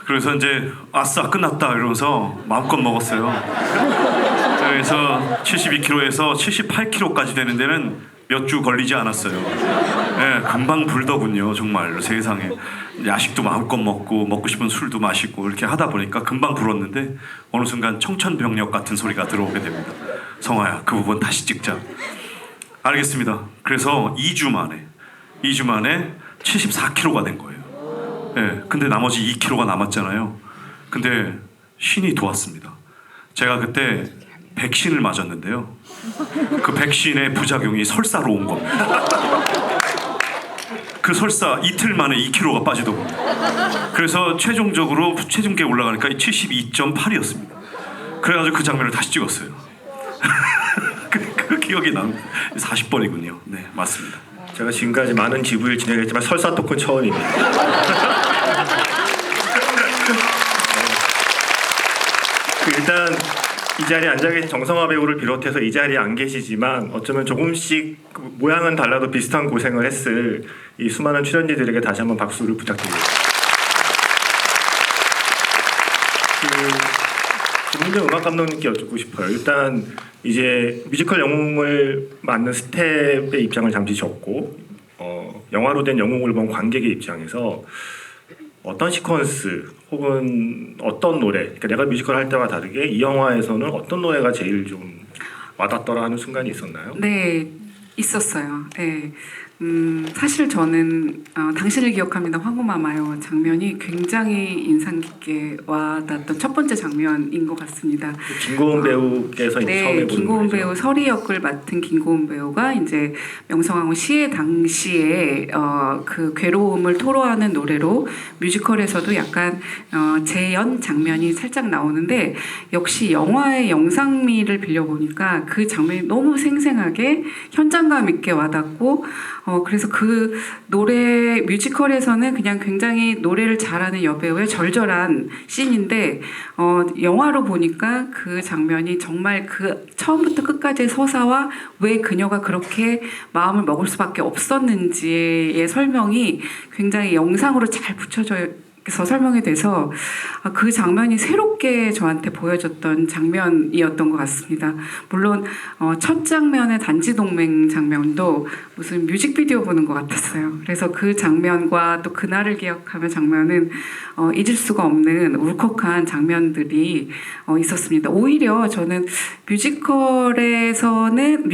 그래서 이제 아싸 끝났다 이러면서 마음껏 먹었어요. 그래서 72kg에서 78kg까지 되는 데는 몇 주 걸리지 않았어요. 네, 금방 불더군요. 정말 세상에 야식도 마음껏 먹고 싶은 술도 마시고 이렇게 하다 보니까 금방 불었는데 어느 순간 청천벽력 같은 소리가 들어오게 됩니다. 성화야 그 부분 다시 찍자. 알겠습니다. 그래서 2주 만에 74kg가 된 거예요. 네, 근데 나머지 2kg가 남았잖아요. 근데 신이 도왔습니다. 제가 그때 백신을 맞았는데요. 그 백신의 부작용이 설사로 온 겁니다. 그 설사 이틀 만에 2kg가 빠지더군요. 그래서 최종적으로 체중계에 올라가니까 72.8이었습니다. 그래가지고 그 장면을 다시 찍었어요. 그 기억이 납니다. 40번이군요. 네, 맞습니다. 제가 지금까지 많은 GV를 진행했지만 설사 토크는 처음입니다. 일단 이 자리에 앉아 계신 정성화 배우를 비롯해서 이 자리에 안 계시지만 어쩌면 조금씩 모양은 달라도 비슷한 고생을 했을 이 수많은 출연진들에게 다시 한번 박수를 부탁드립니다. 김민정 음악 감독님께 여쭙고 싶어요. 일단 이제 뮤지컬 영웅을 맡는 스텝의 입장을 잠시 접고 영화로 된 영웅을 본 관객의 입장에서 어떤 시퀀스 혹은 어떤 노래, 그러니까 내가 뮤지컬 할 때와 다르게 이 영화에서는 어떤 노래가 제일 좀 와닿더라 하는 순간이 있었나요? 네, 있었어요. 네. 사실 저는 당신을 기억합니다 황후마마요 장면이 굉장히 인상 깊게 와닿았던 첫 번째 장면인 것 같습니다. 김고은 배우께서 이제 처음에 네, 본 김고은 노래죠. 배우 서리 역을 맡은 김고은 배우가 이제 명성황후 시해 당시에 그 괴로움을 토로하는 노래로 뮤지컬에서도 약간 재연 장면이 살짝 나오는데 역시 영화의 영상미를 빌려보니까 그 장면이 너무 생생하게 현장감 있게 와닿고 그래서 그 노래 뮤지컬에서는 그냥 굉장히 노래를 잘하는 여배우의 절절한 씬인데 영화로 보니까 그 장면이 정말 그 처음부터 끝까지의 서사와 왜 그녀가 그렇게 마음을 먹을 수밖에 없었는지의 설명이 굉장히 영상으로 잘 붙여져서 설명이 돼서 그 장면이 새롭게 저한테 보여졌던 장면이었던 것 같습니다. 물론 첫 장면의 단지동맹 장면도 무슨 뮤직비디오 보는 것 같았어요. 그래서 그 장면과 또 그날을 기억하며 장면은 잊을 수가 없는 울컥한 장면들이 있었습니다. 오히려 저는 뮤지컬에서는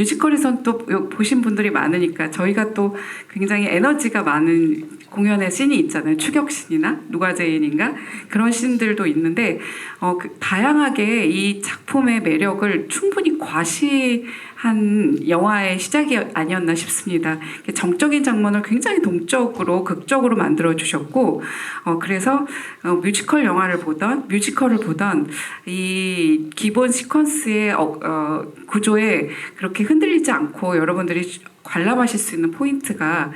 또 보신 분들이 많으니까 저희가 또 굉장히 에너지가 많은 공연의 씬이 있잖아요. 추격씬이나 누가제인인가 그런 씬들도 있는데 다양하게 이 작품의 매력을 충분히 과시한 영화의 시작이 아니었나 싶습니다. 정적인 장면을 굉장히 동적으로 극적으로 만들어 주셨고 그래서 뮤지컬을 보던 이 기본 시퀀스의 구조에 그렇게 흔들리지 않고 여러분들이 관람하실 수 있는 포인트가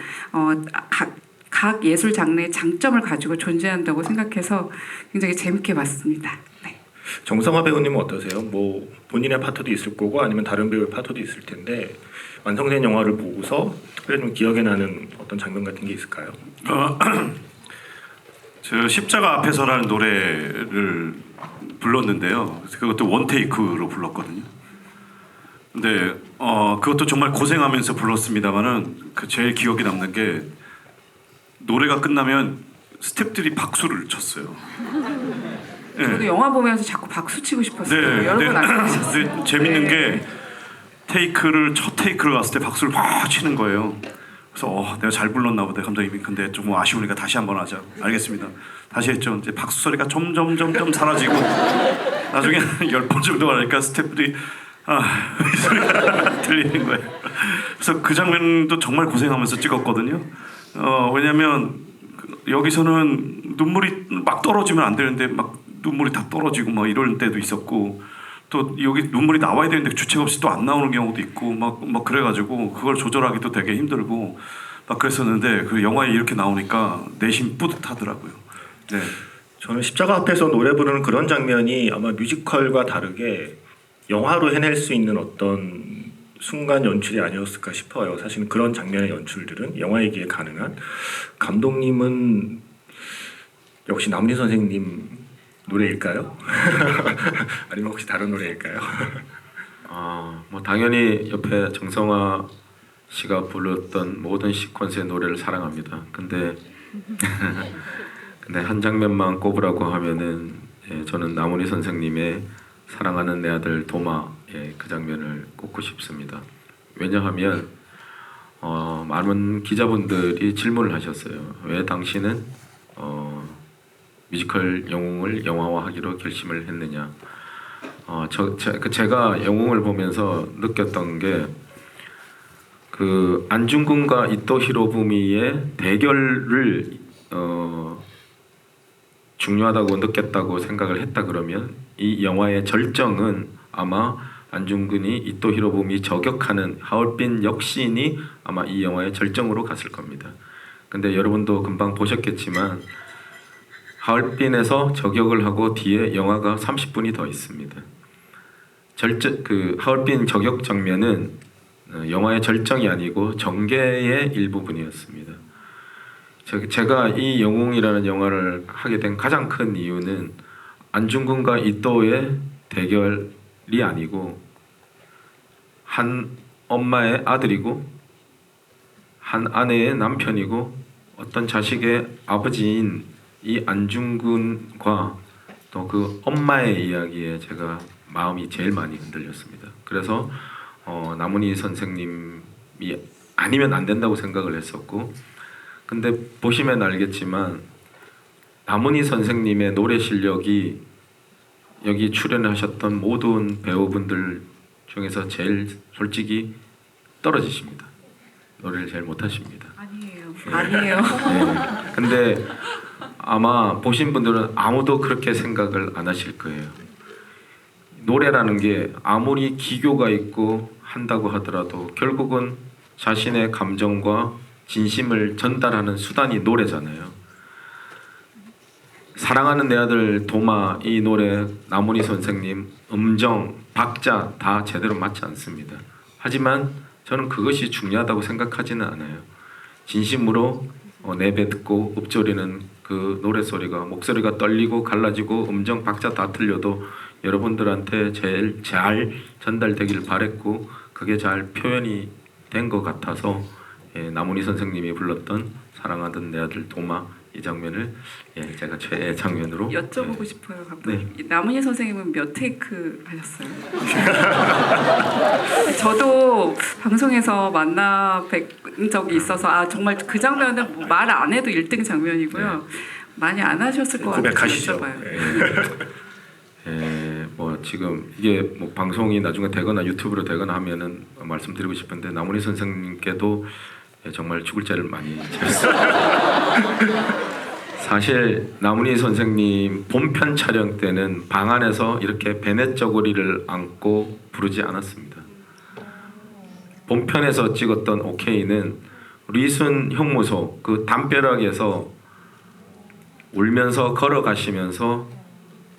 각 예술 장르의 장점을 가지고 존재한다고 생각해서 굉장히 재밌게 봤습니다. 네. 정성화 배우님은 어떠세요? 뭐 본인의 파트도 있을 거고 아니면 다른 배우의 파트도 있을 텐데 완성된 영화를 보고서 특별히 좀 기억에 나는 어떤 장면 같은 게 있을까요? 저 십자가 앞에서라는 노래를 불렀는데요. 그것도 원테이크로 불렀거든요. 근데 그것도 정말 고생하면서 불렀습니다만은 그 제일 기억에 남는 게 노래가 끝나면 스태프들이 박수를 쳤어요. 네. 저도 영화 보면서 자꾸 박수 치고 싶었어요. 네, 여러분 안 그러셨어요? 근데 재밌는 게 첫 테이크를 갔을 때 박수를 막 치는 거예요. 그래서 내가 잘 불렀나 보다 감독님이. 근데 좀 아쉬우니까 다시 한번 하자. 알겠습니다. 다시 했죠. 이제 박수 소리가 점점 사라지고 나중에 10번 정도 하니까 스태프들이 이 소리가 들리는 거예요. 그래서 그 장면도 정말 고생하면서 찍었거든요. 왜냐면 여기서는 눈물이 막 떨어지면 안 되는데 막 눈물이 다 떨어지고 막 이럴 때도 있었고 또 여기 눈물이 나와야 되는데 주책 없이 또 안 나오는 경우도 있고 막 그래가지고 그걸 조절하기도 되게 힘들고 막 그랬었는데 그 영화에 이렇게 나오니까 내심 뿌듯하더라고요. 네. 저는 십자가 앞에서 노래 부르는 그런 장면이 아마 뮤지컬과 다르게 영화로 해낼 수 있는 어떤 순간 연출이 아니었을까 싶어요. 사실은 그런 장면의 연출들은 영화이기에 가능한. 감독님은 역시 남린 선생님 노래일까요? 아니면 혹시 다른 노래일까요? 뭐 당연히 옆에 정성화 씨가 불렀던 모든 시퀀스의 노래를 사랑합니다. 근데 한 장면만 꼽으라고 하면은 저는 나문희 선생님의 사랑하는 내 아들 도마 그 장면을 꼽고 싶습니다. 왜냐하면 많은 기자분들이 질문을 하셨어요. 왜 당신은 뮤지컬 영웅을 영화화하기로 결심을 했느냐. 제가 영웅을 보면서 느꼈던 게 그 안중근과 이토 히로부미의 대결을 중요하다고 느꼈다고 생각을 했다 그러면 이 영화의 절정은 아마 안중근이 이토 히로부미 저격하는 하얼빈 역신이 아마 이 영화의 절정으로 갔을 겁니다. 근데 여러분도 금방 보셨겠지만 하얼빈에서 저격을 하고 뒤에 영화가 30분이 더 있습니다. 그 하얼빈 저격 장면은 영화의 절정이 아니고 전개의 일부분이었습니다. 제가 이 영웅이라는 영화를 하게 된 가장 큰 이유는 안중근과 이토의 대결이 아니고 한 엄마의 아들이고 한 아내의 남편이고 어떤 자식의 아버지인 이 안중근과 또 그 엄마의 이야기에 제가 마음이 제일 많이 흔들렸습니다. 그래서 나문희 선생님이 아니면 안 된다고 생각을 했었고, 근데 보시면 알겠지만 나문희 선생님의 노래 실력이 여기 출연하셨던 모든 배우분들 중에서 제일 솔직히 떨어지십니다. 노래를 제일 못하십니다. 아니에요. 네. 근데 아마 보신 분들은 아무도 그렇게 생각을 안 하실 거예요. 노래라는 게 아무리 기교가 있고 한다고 하더라도 결국은 자신의 감정과 진심을 전달하는 수단이 노래잖아요. 사랑하는 내 아들 도마 이 노래 나문희 선생님 음정, 박자 다 제대로 맞지 않습니다. 하지만 저는 그것이 중요하다고 생각하지는 않아요. 진심으로 내뱉고 읊조리는 그 노래소리가 목소리가 떨리고 갈라지고 음정 박자 다 틀려도 여러분들한테 제일 잘 전달되길 바랬고 그게 잘 표현이 된 것 같아서 나문희 선생님이 불렀던 사랑하던 내 아들 도마 이 장면을 제가 최애 장면으로 여쭤보고 싶어요. 네. 나문희 선생님은 몇 테이크 하셨어요? 저도 방송에서 만나 뵌 적이 있어서 정말 그 장면은 말 안 해도 1등 장면이고요. 많이 안 하셨을 것 같아요. 고백하시죠. 뭐 지금 이게 뭐 방송이 나중에 되거나 유튜브로 되거나 하면은 말씀드리고 싶은데 나문희 선생님께도 정말 죽을 죄를 많이 지었어요. 사실 나문희 선생님 본편 촬영 때는 방 안에서 이렇게 베넷 저고리를 안고 부르지 않았습니다. 본편에서 찍었던 오케이는 리순 형무소 그 담벼락에서 울면서 걸어가시면서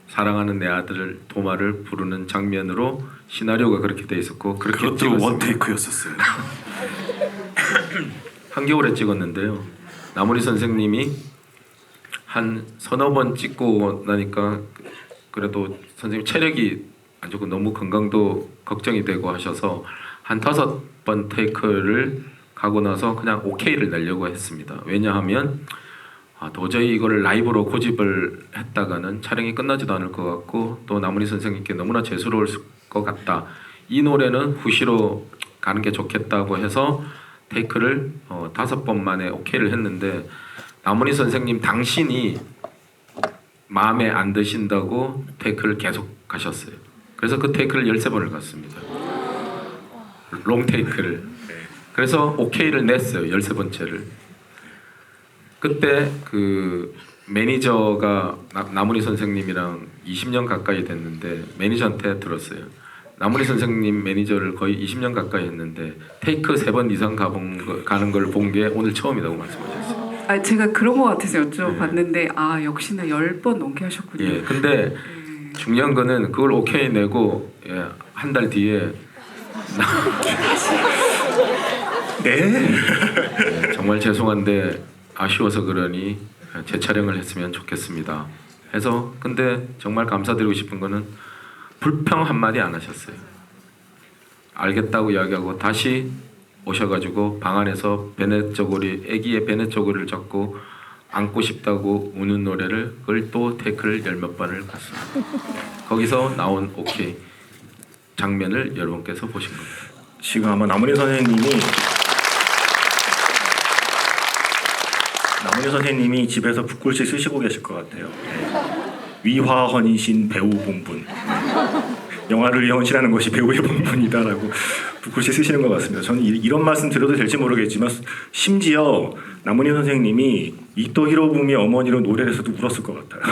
사랑하는 내 아들 도마를 부르는 장면으로 시나리오가 그렇게 돼 있었고 그렇게 그것도 찍었습니다. 원테이크였었어요. 한겨울에 찍었는데요. 나문희 선생님이 한 서너 번 찍고 나니까 그래도 선생님 체력이 안 좋고 너무 건강도 걱정이 되고 하셔서 한 5번 테이크를 가고 나서 그냥 오케이를 내려고 했습니다. 왜냐하면 도저히 이거를 라이브로 고집을 했다가는 촬영이 끝나지도 않을 것 같고 또 나문희 선생님께 너무나 재수로울 것 같다. 이 노래는 후시로 가는 게 좋겠다고 해서 테이크를 5번 만에 오케이를 했는데 나문희 선생님 당신이 마음에 안 드신다고 테이크를 계속 가셨어요. 그래서 그 테이크를 13번을 갔습니다. 롱 테이크를. 그래서 오케이를 냈어요. 13번째를. 그때 그 매니저가 나문희 선생님이랑 20년 가까이 됐는데 매니저한테 들었어요. 나문희 선생님 매니저를 거의 20년 가까이 했는데 테이크 3번 이상 가는 걸 본 게 오늘 처음이라고 말씀하셨어요. 제가 그런 것 같아서 여쭤봤는데 역시나 10번 넘게 하셨군요. 예, 근데 중요한 거는 그걸 오케이 내고 한 달 뒤에 정말 죄송한데 아쉬워서 그러니 재촬영을 했으면 좋겠습니다. 해서 근데 정말 감사드리고 싶은 거는 불평 한마디 안 하셨어요. 알겠다고 이야기하고 다시 오셔가지고 방 안에서 베넷 저고리 애기의 베넷 저고리를 잡고 안고 싶다고 우는 노래를 그걸 또 테이크를 10몇 번을 갔습니다. 거기서 나온 오케이 장면을 여러분께서 보신 겁니다. 지금 아마 나문희 선생님이 집에서 붓글씨 쓰시고 계실 것 같아요. 위화헌이신 배우 본분. 영화를 위해 헌신하는 것이 배우의 본분이다라고 붓글씨 쓰시는 것 같습니다. 저는 이런 말씀 드려도 될지 모르겠지만 심지어 남은희 선생님이 이토 히로부미의 어머니로 노래를 해서도 울었을 것 같아요.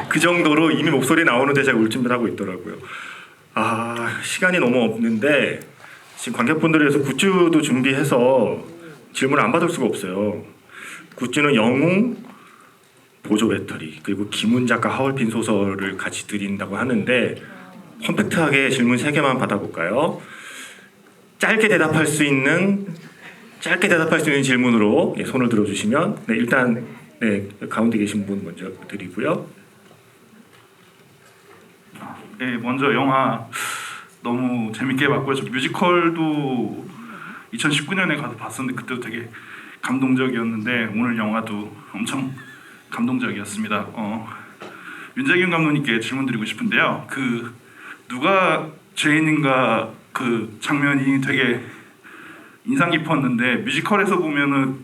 그 정도로 이미 목소리 나오는데 제가 울 준비를 하고 있더라고요. 시간이 너무 없는데 지금 관객분들을 위해서 굿즈도 준비해서 질문을 안 받을 수가 없어요. 굿즈는 영웅, 보조 배터리, 그리고 김훈 작가 하얼빈 소설을 같이 드린다고 하는데 컴팩트하게 질문 3개만 받아볼까요? 짧게 대답할 수 있는 질문으로 손을 들어주시면 일단 가운데 계신 분 먼저 드리고요. 네, 먼저 영화 너무 재밌게 봤고요. 저 뮤지컬도 2019년에 가서 봤었는데 그때도 되게 감동적이었는데 오늘 영화도 엄청 감동적이었습니다. 윤재균 감독님께 질문드리고 싶은데요. 그 누가 죄인인가 그 장면이 되게 인상 깊었는데 뮤지컬에서 보면은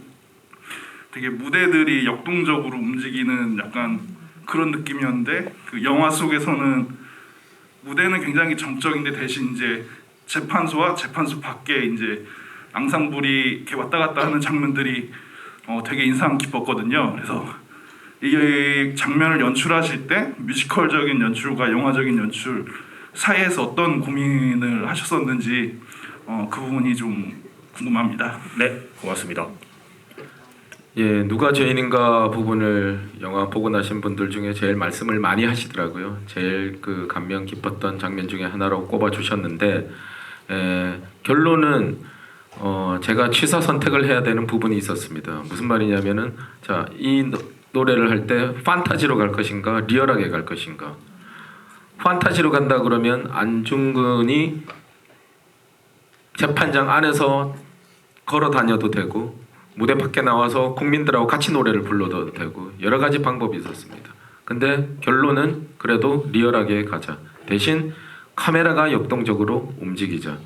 되게 무대들이 역동적으로 움직이는 약간 그런 느낌이었는데 그 영화 속에서는 무대는 굉장히 정적인데 대신 이제 재판소와 재판소 밖에 이제 앙상블이 이렇게 왔다 갔다 하는 장면들이 되게 인상 깊었거든요. 그래서 이 장면을 연출하실 때 뮤지컬적인 연출과 영화적인 연출 사이에서 어떤 고민을 하셨었는지 그 부분이 좀 궁금합니다. 네, 고맙습니다. 예, 누가 죄인인가 부분을 영화 보고 나신 분들 중에 제일 말씀을 많이 하시더라고요. 제일 그 감명 깊었던 장면 중에 하나로 꼽아 주셨는데 결론은 제가 취사 선택을 해야 되는 부분이 있었습니다. 무슨 말이냐면은 이 노래를 할 때 판타지로 갈 것인가 리얼하게 갈 것인가. 판타지로 간다 그러면 안중근이 재판장 안에서 걸어 다녀도 되고 무대 밖에 나와서 국민들하고 같이 노래를 불러도 되고 여러 가지 방법이 있었습니다. 근데 결론은 그래도 리얼하게 가자. 대신 카메라가 역동적으로 움직이자.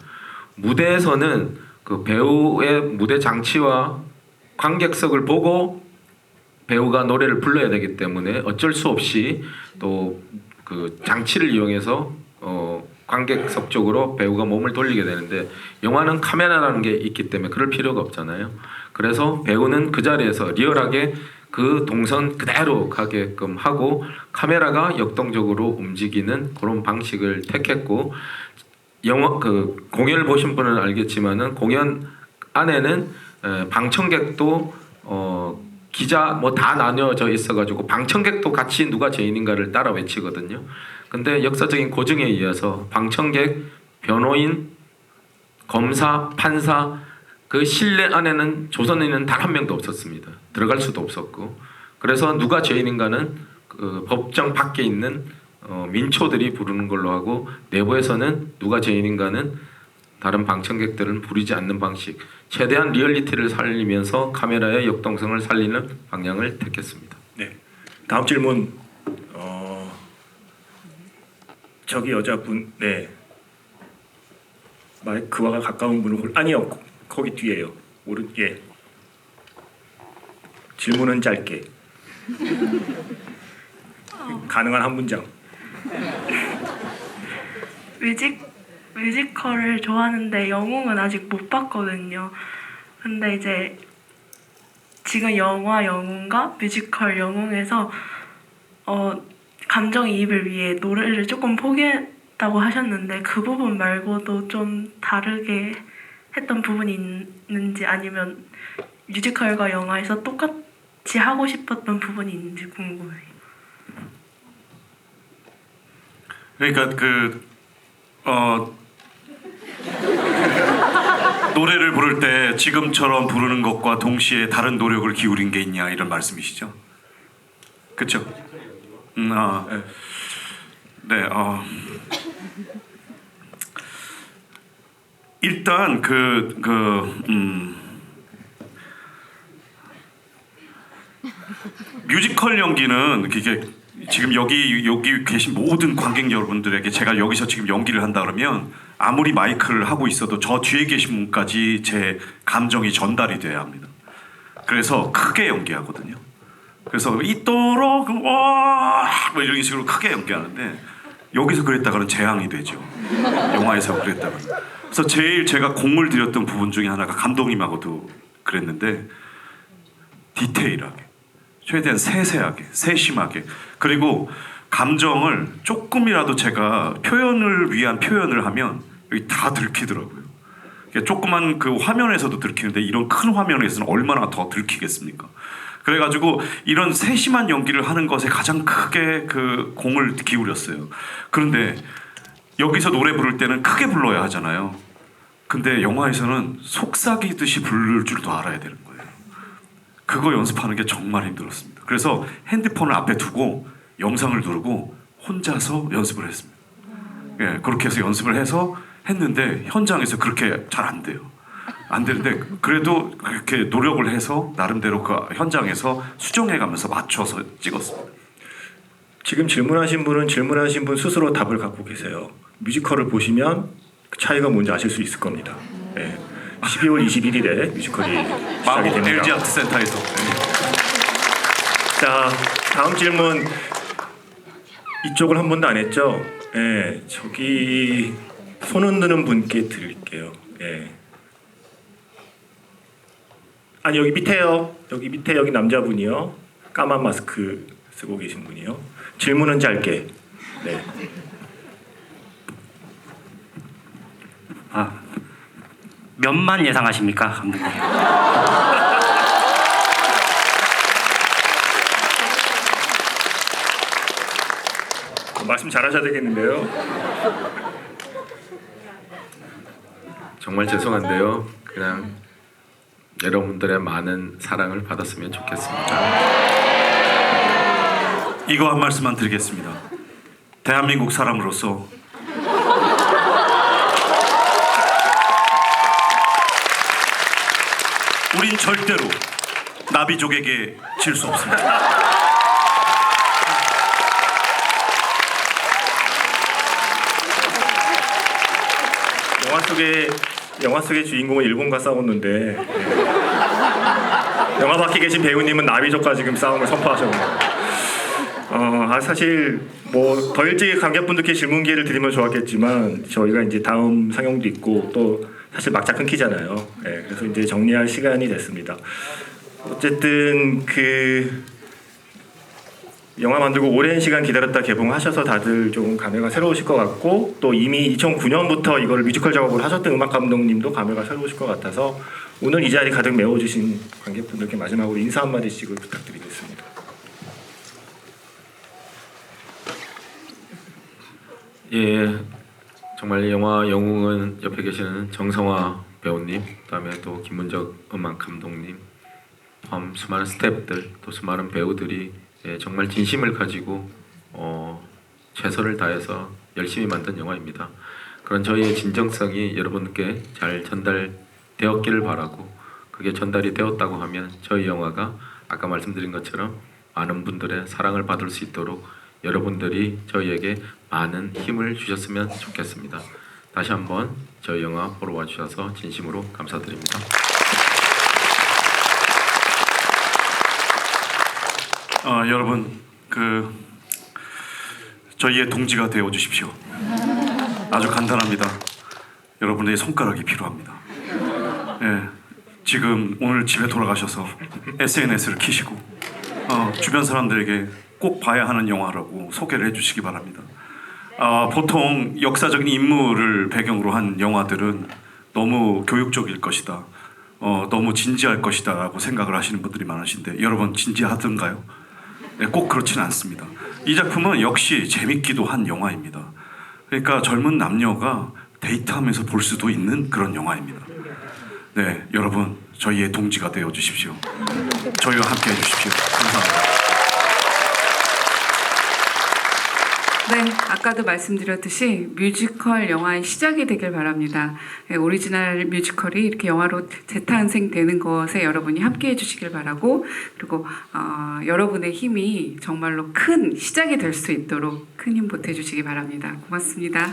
무대에서는 그 배우의 무대 장치와 관객석을 보고 배우가 노래를 불러야 되기 때문에 어쩔 수 없이 또 그 장치를 이용해서 관객석 쪽으로 배우가 몸을 돌리게 되는데 영화는 카메라라는 게 있기 때문에 그럴 필요가 없잖아요. 그래서 배우는 그 자리에서 리얼하게 그 동선 그대로 가게끔 하고 카메라가 역동적으로 움직이는 그런 방식을 택했고 영화 그 공연을 보신 분은 알겠지만은 공연 안에는 방청객도 기자 뭐 다 나뉘어져 있어가지고 방청객도 같이 누가 죄인인가를 따라 외치거든요. 근데 역사적인 고증에 의해서 방청객, 변호인, 검사, 판사 그 실내 안에는 조선인은 단 한 명도 없었습니다. 들어갈 수도 없었고 그래서 누가 죄인인가는 그 법정 밖에 있는 민초들이 부르는 걸로 하고 내부에서는 누가 죄인인가는 다른 방청객들은 부르지 않는 방식 최대한 리얼리티를 살리면서 카메라의 역동성을 살리는 방향을 택했습니다. 네, 다음 질문 저기 여자분 마이크와 가까운 분을 아니요 거기 뒤에요 오른게 질문은 짧게 가능한 한 문장. 뮤지컬을 좋아하는데 영웅은 아직 못 봤거든요. 근데 이제 지금 영화 영웅과 뮤지컬 영웅에서 감정이입을 위해 노래를 조금 포기했다고 하셨는데 그 부분 말고도 좀 다르게 했던 부분이 있는지 아니면 뮤지컬과 영화에서 똑같이 하고 싶었던 부분이 있는지 궁금해요. 그러니까 노래를 부를 때 지금처럼 부르는 것과 동시에 다른 노력을 기울인 게 있냐 이런 말씀이시죠? 그렇죠? 일단 뮤지컬 연기는 그게 지금 여기 계신 모든 관객 여러분들에게 제가 여기서 지금 연기를 한다 그러면 아무리 마이크를 하고 있어도 저 뒤에 계신 분까지 제 감정이 전달이 돼야 합니다. 그래서 크게 연기하거든요. 그래서 이토록 뭐 이런 식으로 크게 연기하는데 여기서 그랬다가는 재앙이 되죠. 영화에서 그랬다가. 그래서 제일 제가 공을 들였던 부분 중에 하나가 감독님하고도 그랬는데 디테일하게, 최대한 세세하게, 세심하게, 그리고 감정을 조금이라도 제가 표현을 위한 표현을 하면 여기 다 들키더라고요. 그러니까 조그만 그 화면에서도 들키는데 이런 큰 화면에서는 얼마나 더 들키겠습니까? 그래가지고 이런 세심한 연기를 하는 것에 가장 크게 그 공을 기울였어요. 그런데 여기서 노래 부를 때는 크게 불러야 하잖아요. 근데 영화에서는 속삭이듯이 부를 줄도 알아야 되는 거예요. 그거 연습하는 게 정말 힘들었습니다. 그래서 핸드폰을 앞에 두고 영상을 누르고 혼자서 연습을 했습니다. 예, 그렇게 해서 연습을 해서 했는데 현장에서 그렇게 잘 안 돼요. 안 되는데 그래도 그렇게 노력을 해서 나름대로 그 현장에서 수정해가면서 맞춰서 찍었습니다. 지금 질문하신 분은 질문하신 분 스스로 답을 갖고 계세요. 뮤지컬을 보시면 그 차이가 뭔지 아실 수 있을 겁니다. 네. 12월 21일에 뮤지컬이 시작이 마곡 됩니다. LG 아트센터에서. 자, 다음 질문 이쪽을 한 번도 안 했죠? 예, 저기 손 흔드는 분께 드릴게요. 예. 아니 여기 밑에요. 여기 밑에 여기 남자분이요. 까만 마스크 쓰고 계신 분이요. 질문은 짧게. 네. 몇만 예상하십니까, 감독님? 말씀 잘하셔야 되겠는데요. 정말 죄송한데요. 그냥 여러분들의 많은 사랑을 받았으면 좋겠습니다. 이거 한 말씀만 드리겠습니다. 대한민국 사람으로서 우린 절대로 나비족에게 질 수 없습니다. 영화 속의 주인공은 일본과 싸웠는데 영화 밖에 계신 배우님은 나비족과 지금 싸움을 선포하셨네요. 사실 뭐 더 일찍 관객분들께 질문 기회를 드리면 좋았겠지만 저희가 이제 다음 상영도 있고 또 사실 막차 끊기잖아요. 네, 그래서 이제 정리할 시간이 됐습니다. 어쨌든 그 영화 만들고 오랜 시간 기다렸다 개봉하셔서 다들 좀 감회가 새로우실 것 같고 또 이미 2009년부터 이걸 뮤지컬 작업을 하셨던 음악 감독님도 감회가 새로우실 것 같아서 오늘 이 자리 가득 메워주신 관객분들께 마지막으로 인사 한마디씩을 부탁드리겠습니다. 예, 정말 영화 영웅은 옆에 계시는 정성화 배우님, 그다음에 또 김문적 음악 감독님, 포함 수많은 스태프들, 또 수많은 배우들이 정말 진심을 가지고 최선을 다해서 열심히 만든 영화입니다. 그런 저희의 진정성이 여러분께 잘 전달되었기를 바라고, 그게 전달이 되었다고 하면 저희 영화가 아까 말씀드린 것처럼 많은 분들의 사랑을 받을 수 있도록 여러분들이 저희에게 많은 힘을 주셨으면 좋겠습니다. 다시 한번 저희 영화 보러 와주셔서 진심으로 감사드립니다. 여러분 그 저희의 동지가 되어 주십시오. 아주 간단합니다. 여러분의 손가락이 필요합니다. 예, 지금 오늘 집에 돌아가셔서 SNS를 키시고 주변 사람들에게 꼭 봐야 하는 영화라고 소개를 해주시기 바랍니다. 보통 역사적인 인물을 배경으로 한 영화들은 너무 교육적일 것이다, 너무 진지할 것이다 라고 생각을 하시는 분들이 많으신데 여러분 진지하던가요? 네, 꼭 그렇지는 않습니다. 이 작품은 역시 재밌기도 한 영화입니다. 그러니까 젊은 남녀가 데이트하면서 볼 수도 있는 그런 영화입니다. 네, 여러분 저희의 동지가 되어 주십시오. 저희와 함께 해주십시오. 감사합니다. 네, 아까도 말씀드렸듯이 뮤지컬 영화의 시작이 되길 바랍니다. 네, 오리지널 뮤지컬이 이렇게 영화로 재탄생되는 것에 여러분이 함께해 주시길 바라고, 그리고 여러분의 힘이 정말로 큰 시작이 될 수 있도록 큰 힘 보태주시기 바랍니다. 고맙습니다.